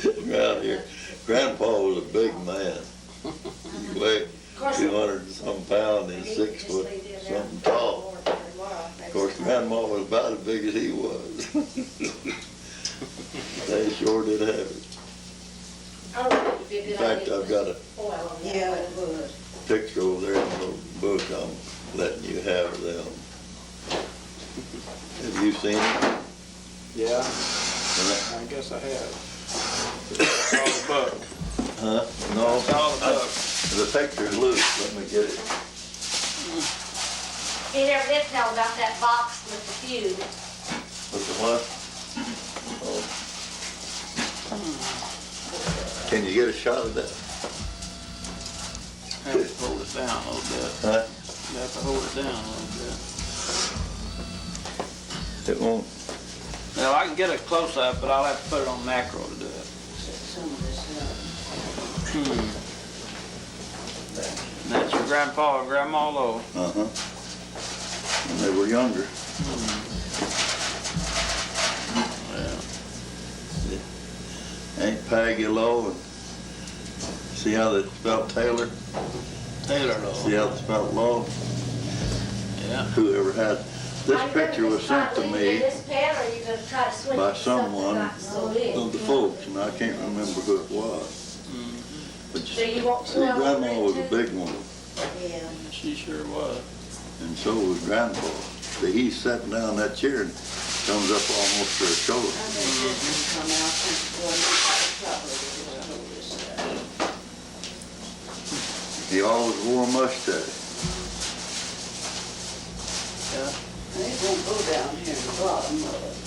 around here. Grandpa was a big man. He weighed 200 and some pounds and 6 foot something tall. Of course, Grandma was about as big as he was. They sure did have it. In fact, I've got a Yeah, it was. picture over there in the little book I'm letting you have of them. Have you seen it? Yeah, I guess I have. It's all the book. Huh? No. It's all the book. The picture's loose. Let me get it. he never did tell about that box with the feud. What's the what? Oh. Can you get a shot of that? Have to hold it down a little bit. Huh? You have to hold it down a little bit. It won't. Well, I can get a close-up, but I'll have to put it on macro to do it. Some of this stuff. That's your grandpa and grandma Lowe. Uh-huh. When they were younger. Ain't Peggy Lowe, and see how they spelled Taylor? Taylor Lowe. See how they spelled Lowe? Yeah. Whoever had, this picture was sent to me by someone of the folks, and I can't remember who it was. But So you want see, 12 Grandma was a too? big one, Yeah. She sure was. and so was Grandpa. See, he's sitting down in that chair and comes up almost to her shoulder. I think this will come out and probably just hold this stuff. He always wore a mustache. They won't go down here in the bottom of it.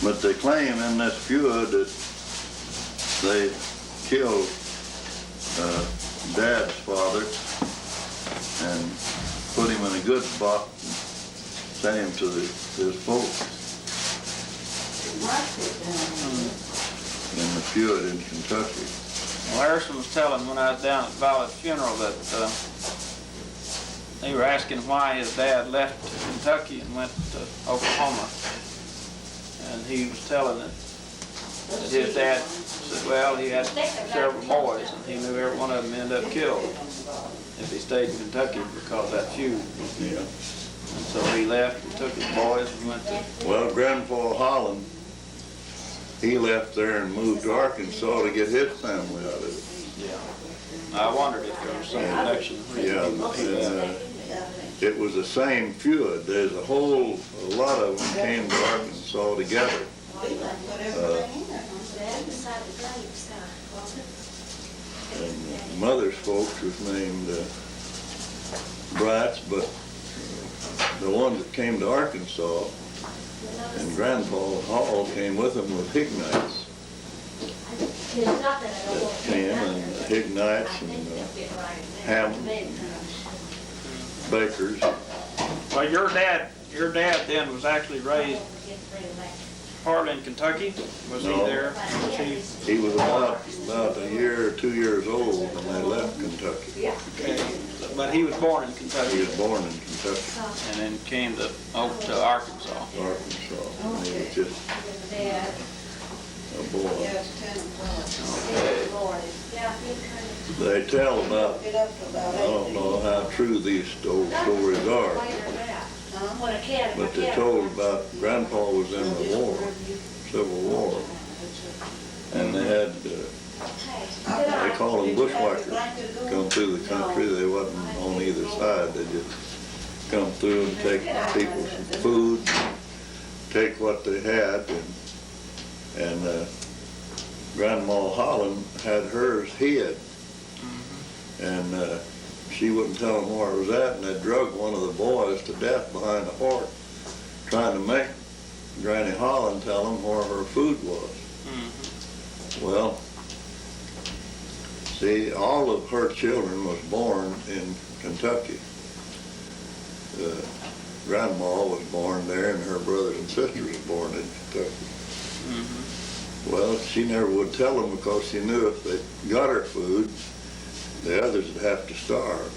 But they claim in this feud that they killed Dad's father and put him in a good spot and sent him to his folks It might fit down here. in the feud in Kentucky. Well, Harrison was telling when I was down at Violet's funeral that they were asking why his dad left Kentucky and went to Oklahoma. And he was telling that his dad said, well, he had several boys and he knew every one of them ended up killed if he stayed in Kentucky because of that feud. Yeah. And so he left and took his boys and went to, Well, Grandpa Holland, he left there and moved to Arkansas to get his family out of it. I wondered if there was some connection. Yeah, and, it was the same feud. There's a lot of them came to Arkansas together. And mother's folks was named Bratz, but the ones that came to Arkansas and Grandpa Hall came with them with Hignites. Came and Hignites and Hammond, Bakers. Well, your dad then was actually raised partly in Kentucky? Was he No. there? He was about a year or 2 years old when they left Kentucky. Okay, but he was born in He Kentucky was born in Kentucky, and then came to Arkansas. Arkansas. And he was just a boy. Yeah, it's 10 o'clock. They tell about, Get up to about I don't 8. know how true these old stories are, but they told about Grandpa was in the war, Civil War, and they had, they call them bushwhackers, come through the country. They wasn't on either side. They just come through and take people some food, take what they had, and Grandma Holland had hers hid, and she wouldn't tell them where it was at, and they drug one of the boys to death behind a horse, trying to make Granny Holland tell them where her food was. Well, see, all of her children was born in Kentucky. Grandma was born there, and her brothers and sisters were born in Kentucky. Well, she never would tell them because she knew if they got her food, the others would have to starve.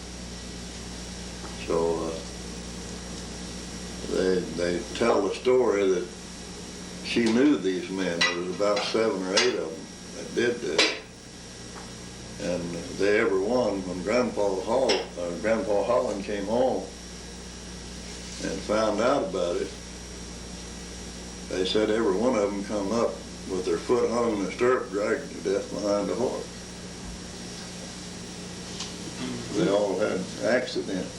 So they tell the story that she knew these men. There was about 7 or 8 of them that did this. And they every one, when Grandpa Holland came home and found out about it, they said every one of them come up with their foot hung in the stirrup, dragged to death behind a horse. They all had accidents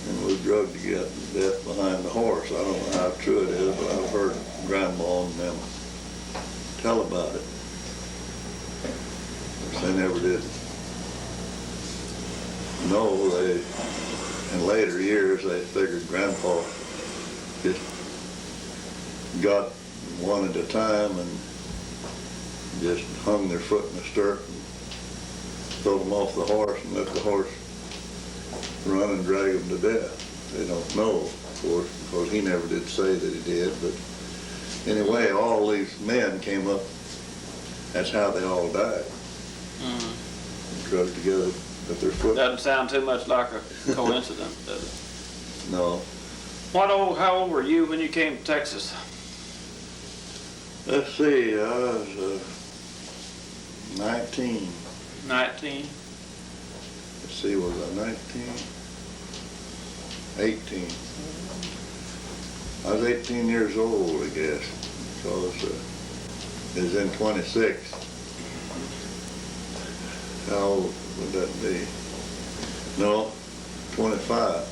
and was drugged to death behind the horse. I don't know how true it is, but I've heard Grandma and them tell about it. They never did. No, in later years, they figured Grandpa just got one at a time and just hung their foot in the stirrup and throw them off the horse and let the horse run and drag them to death. They don't know, of course, because he never did say that he did, but anyway, all these men came up, that's how they all died. Drugged together with their foot. Doesn't sound too much like a coincidence, does it? No. How old were you when you came to Texas? Let's see, I was 19. 19? Let's see, was I 19? 18. I was 18 years old, I guess, because it was in 26. How old would that be? No, 25.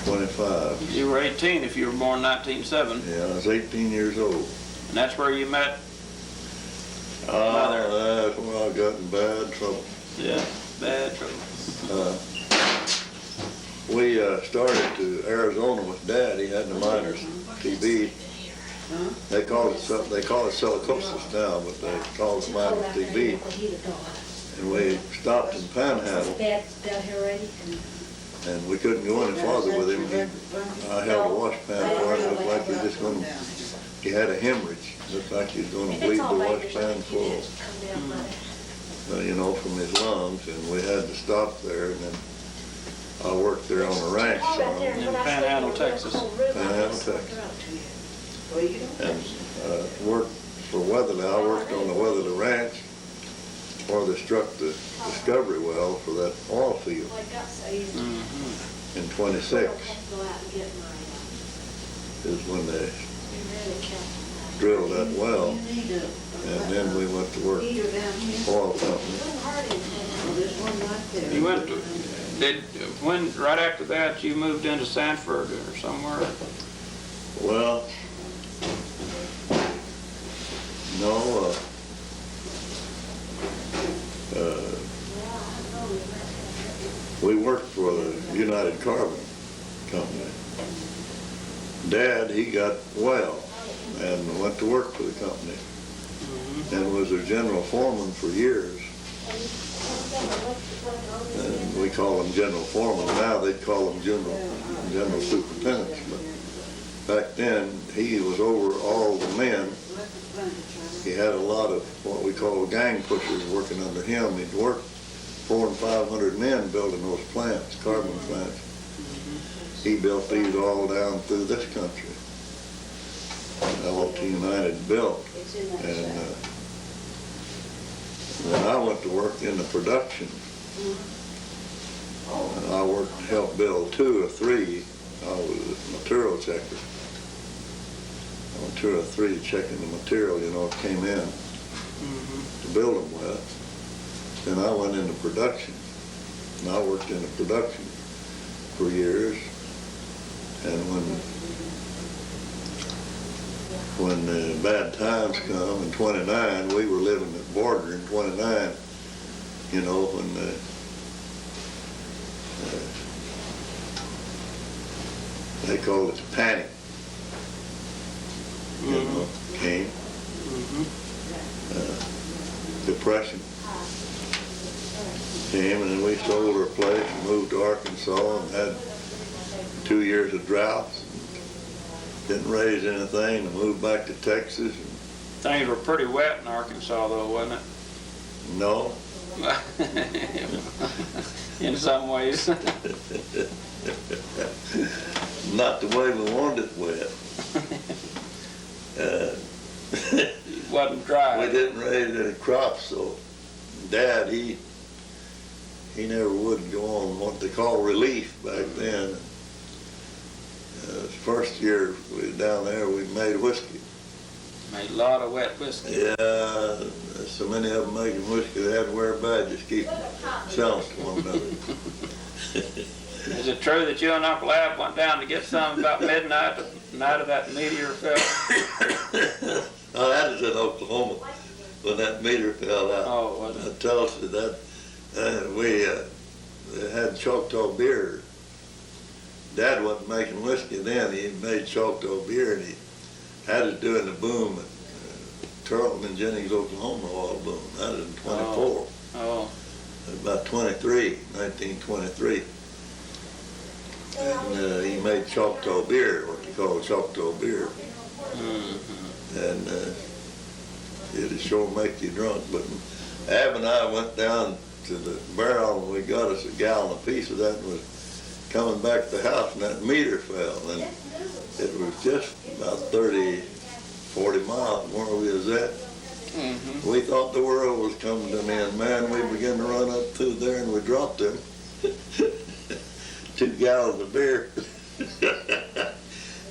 25. You were 18 if you were born 1907, Yeah, I was 18 years old. and that's where you met? That's when I got in bad trouble. Yeah, bad trouble. We started to Arizona with Dad. He had the miners TB. They call it silicosis now, but they call it miners TB. And we stopped in Panhandle, Dad's down here already. and we couldn't go any farther with him. I held a wash pan for him. It looked like he had a hemorrhage. It looked like he was going to bleed the wash pan full, from his lungs. And we had to stop there. And then I worked there on the ranch some. In Panhandle, Texas. Panhandle, Texas. And worked for Weatherly. I worked on the Weatherly Ranch where they struck the discovery well for that oil field in 26 is when they drilled that well. And then we went to work oil company. You went to, right after that, you moved into Sanford or somewhere? Well, no, we worked for the United Carbon Company. Dad, he got well and went to work for the company and was their general foreman for years. And we call them general foremen. Now they call them general superintendents. But back then, he was over all the men. He had a lot of what we call gang pushers working under him. He'd worked 400 and 500 men building those plants, carbon plants. He built these all down through this country. LT United built. And then I went to work in the production. And I helped build 2 or 3. I was a material checker. On 2 or 3 checking the material, it came in to build them with. Then I went into production, and I worked in the production for years. And when the bad times come in 29, we were living at the border in 29, when they called it the panic. Came. Depression came, and then we sold our place and moved to Arkansas and had 2 years of droughts. Didn't raise anything and moved back to Texas. Things were pretty wet in Arkansas though, wasn't it? No. In some ways. Not the way we wanted it wet. It wasn't dry. We didn't raise any crops, so Dad, he never would go on what they call relief back then. First year we was down there, we made whiskey. Made a lot of wet whiskey. Yeah, so many of them making whiskey, they had to wear badges, keep selling to one another. Is it true that you and Uncle Ab went down to get some about midnight, the night of that meteor fell? Oh, that was in Oklahoma when that meteor fell out. Oh, was it? I told you that we had Choctaw beer. Dad wasn't making whiskey then. He made Choctaw beer, and he had us doing the boom at Carlton and Jennings, Oklahoma oil boom. That was in 24. Oh, About 1923. And he made Choctaw beer, what they call Choctaw beer. And it'd sure make you drunk. But Ab and I went down to the barrel and we got us a gallon apiece of that and was coming back to the house and that meter fell. And it was just about 30, 40 miles from where we was at. We thought the world was coming to an end. Man, we began to run up through there and we dropped them 2 gallons of beer.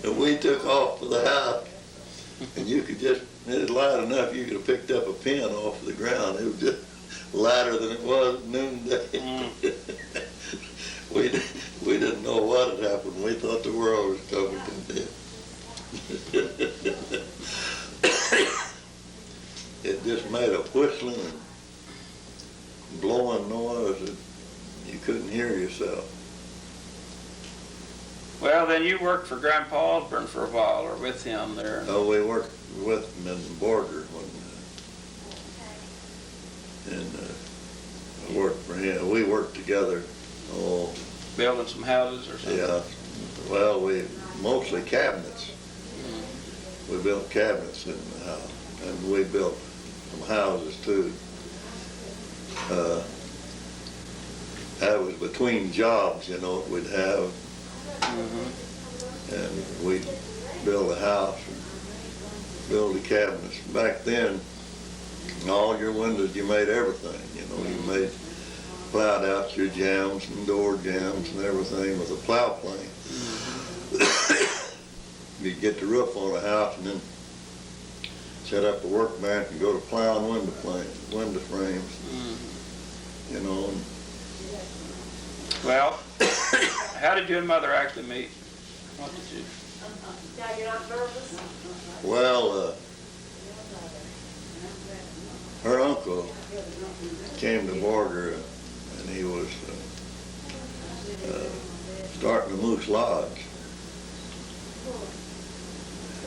And we took off to the house. And you could just, it was light enough you could have picked up a pin off the ground. It was just lighter than it was at noonday. We didn't know what had happened. We thought the world was coming to an end. It just made a whistling and blowing noise that you couldn't hear yourself. well, then you worked for Grandpa Osborne for a while, or with him there. Oh, we worked with him in the border and worked for him. We worked together. Oh, Building some houses or something? yeah. Well, we mostly cabinets. We built cabinets in the house, and we built some houses too. That was between jobs, you know, we'd have, and we'd build a house and build the cabinets. Back then, all your windows, you made everything, you know, you made, plowed out your jambs and door jambs and everything with a plow plane. You'd get the roof on a house and then set up a workbench and go to plowing window frames, you know. And Well, how did you and Mother actually meet? What did you? Now you're not nervous? well, her uncle came to Borger and he was starting a moose lodge.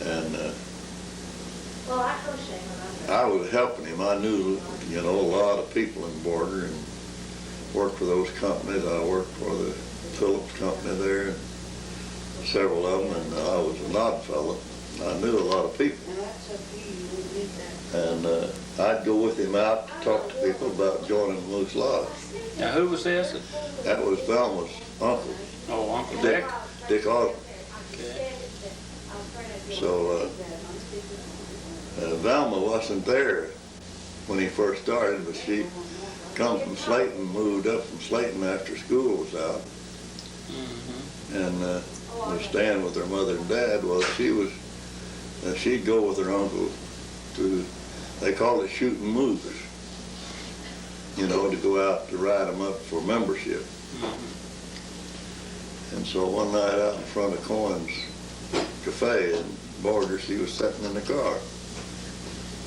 And Well, I crochet when I'm I was helping him. I knew, you know, a lot of people in Borger and worked for those companies. I worked for the Phillips company there, and several of them, and I was an odd fellow. I knew a lot of people. And I'd go with him out to talk to people about joining the Moose Lodge. Now, who was this? That was Velma's uncle, Oh, Uncle Dick? Dick Osborne. Okay. So Velma wasn't there when he first started, but she come from Slayton, moved up from Slayton after school was out, and was staying with her mother and dad. Well, she'd go with her uncle to, they called it shooting moose, you know, to go out to ride them up for membership. And so one night out in front of Cohen's Cafe in Borger, she was sitting in the car,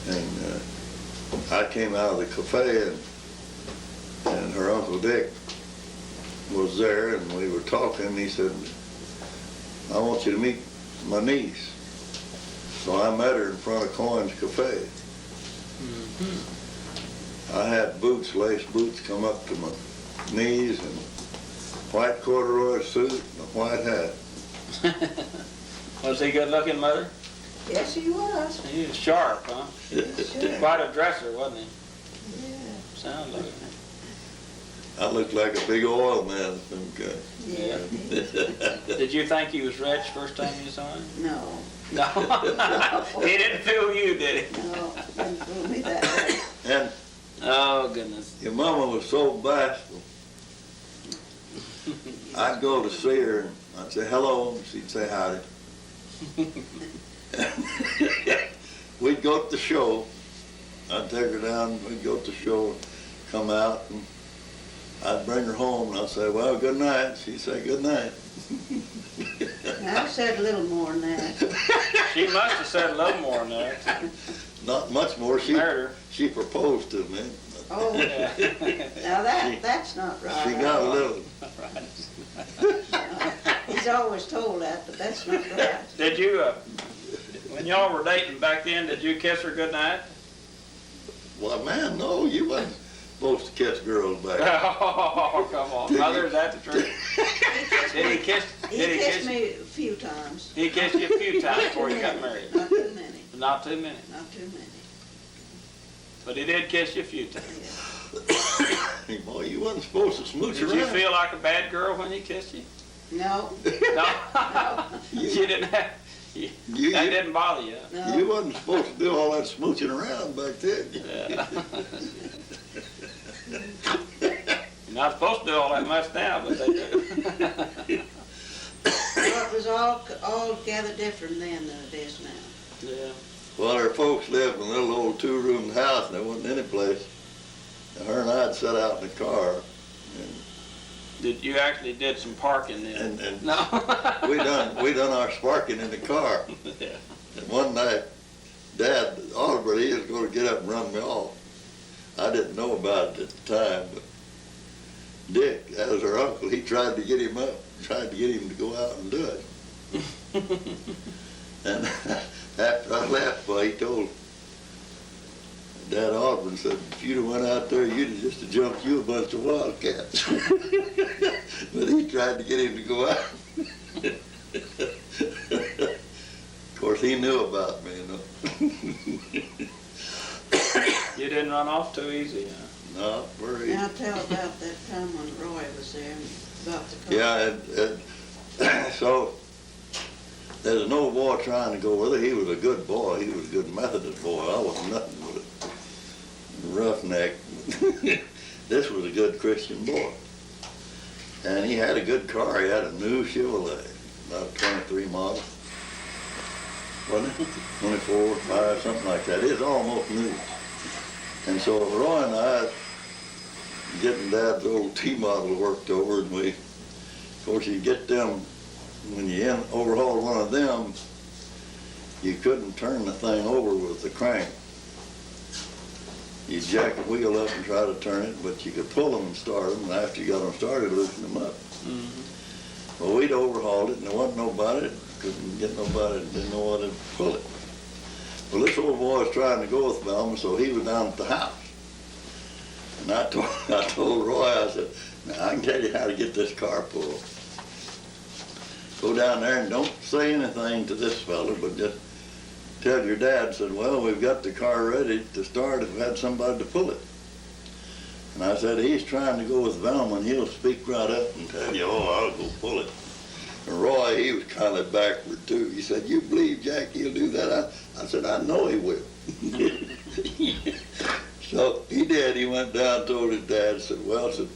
and I came out of the cafe and her Uncle Dick was there, and we were talking. He said, I want you to meet my niece. So I met her in front of Cohen's Cafe. I had boots, lace boots, come up to my knees, and white corduroy suit and a white hat. Was he good looking, Mother? Yes, he was. He was sharp, huh? Sure. Quite a dresser, wasn't he? Yeah. Sounds like it. I looked like a big oil man. Okay. Yeah. Did you think he was rich first time you saw him? No, No. He didn't fool you, did he? no, didn't fool me that way. And Oh, goodness. your mama was so bashful. I'd go to see her and I'd say hello, and she'd say howdy. We'd go to the show. I'd take her down, we'd go to the show, come out, and I'd bring her home, and I'd say, well, good night. She'd say, good night. I said a little more than that. She must have said a little more than that. Not much more. Married her. She proposed to me. Oh, Yeah. now that's not right. She got a little. He's always told that, but that's not right. Did you, When y'all were dating back then, did you kiss her goodnight? Well, man, no, you wasn't supposed to kiss girls back then. Oh, come on. Mother, is that the truth? Did he kiss? He Did he kissed kiss? me a few times. He kissed you a few times before you got married. Not too many, Not too many, not too many. but he did kiss you a few times. Hey, boy, you wasn't supposed to smooch Did around. you feel like a bad girl when he kissed you? No, No. You didn't have. That you, didn't bother you. no. you wasn't supposed to do all that smooching around back then. Yeah. You're not supposed to do all that much now, but they do. Well, it was all together different then than it is now. Yeah. Well, our folks lived in a little old two-room house, and there wasn't any place. And her and I'd sat out in the car, Did you actually did some parking then? and No. we done our sparking in the car. Yeah. And one night, Dad, Oliver, he was going to get up and run me off. I didn't know about it at the time, but Dick, that was her uncle, he tried to get him up, tried to get him to go out and do it. And after I left, well, he told Dad Oliver, said, if you'd have went out there, you'd have just jumped you a bunch of wildcats. But he tried to get him to go out. Of course, he knew about me, you know. You didn't run off too easy, huh? No, very. Now tell about that time when Roy was there and about the car. Yeah, so there's an old boy trying to go with her. He was a good boy. He was a good Methodist boy. I was nothing but a roughneck. This was a good Christian boy. And he had a good car. He had a new Chevrolet, about a 23 model. Wasn't it? 24, 5, something like that. It was almost new. And so Roy and I getting Dad's old T-model worked over, and we, of course, you get them, when you overhaul one of them, you couldn't turn the thing over with the crank. You jack the wheel up and try to turn it, but you could pull them and start them, and after you got them started, loosen them up. Mm-hmm. Well, we'd overhauled it, and there wasn't nobody, couldn't get nobody, didn't know how to pull it. Well, this old boy was trying to go with Velma, so he was down at the house. And I told Roy, I said, now I can tell you how to get this car pulled. Go down there and don't say anything to this fella, but just tell your dad, said, well, we've got the car ready to start if we had somebody to pull it. And I said, he's trying to go with Velma, and he'll speak right up and tell you, oh, I'll go pull it. And Roy, he was kind of backward too. He said, you believe Jack, he'll do that? I said, I know he will. So he did. He went down, told his dad, said, well, said,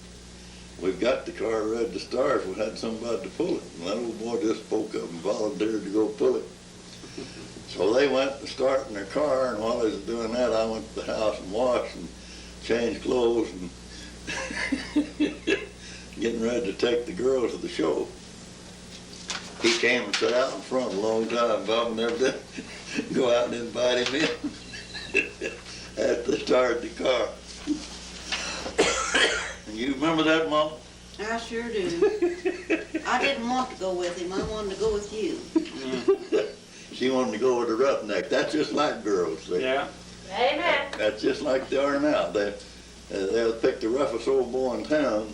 we've got the car ready to start if we had somebody to pull it. And that old boy just spoke up and volunteered to go pull it. So they went to start in their car, and while they was doing that, I went to the house and washed and changed clothes and getting ready to take the girls to the show. He came and sat out in front a long time. Bob never did go out and invite him in after they started the car. You remember that, Mom? I sure do. I didn't want to go with him. I wanted to go with you. She wanted to go with the roughneck. That's just like girls, see? Yeah. Amen. That's just like they are now. They'll pick the roughest old boy in town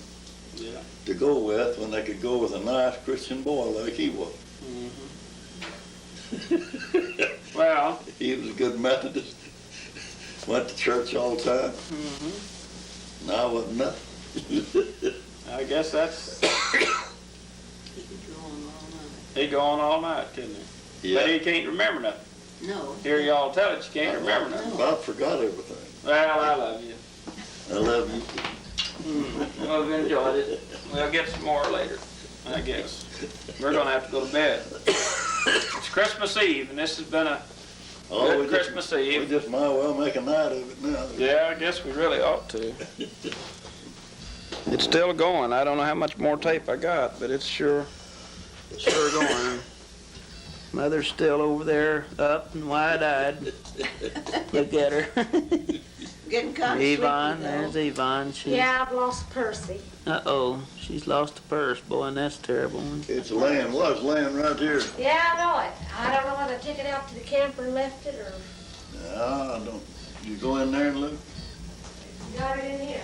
Yeah. to go with when they could go with a nice Christian boy like he was. Mm-hmm. Well. He was a good Methodist. Went to church all the time. Mm-hmm. And I wasn't nothing. I guess that's. He could go on all night. He go on all night, couldn't he? Yeah. But he can't remember nothing. No. Hear y'all tell it, you can't remember nothing. About forgot everything. Well, I love you. I love you. Well, we've enjoyed it. We'll get some more later, I guess. We're gonna have to go to bed. It's Christmas Eve, and this has been a good Christmas We Eve. just might well make a night of it now. Yeah, I guess we really ought to. It's still going. I don't know how much more tape I got, but it's sure going. Mother's still over there, up and wide-eyed. Look at her. getting kind of sleepy Yvonne, though. there's Yvonne. She's, Yeah, I've lost Percy. uh-oh, she's lost a purse, boy, and that's a terrible. It's laying, was laying right here. Yeah, I know it. I don't know whether I took it out to the camper and left it or No, I don't, you go in there and look. got it in here.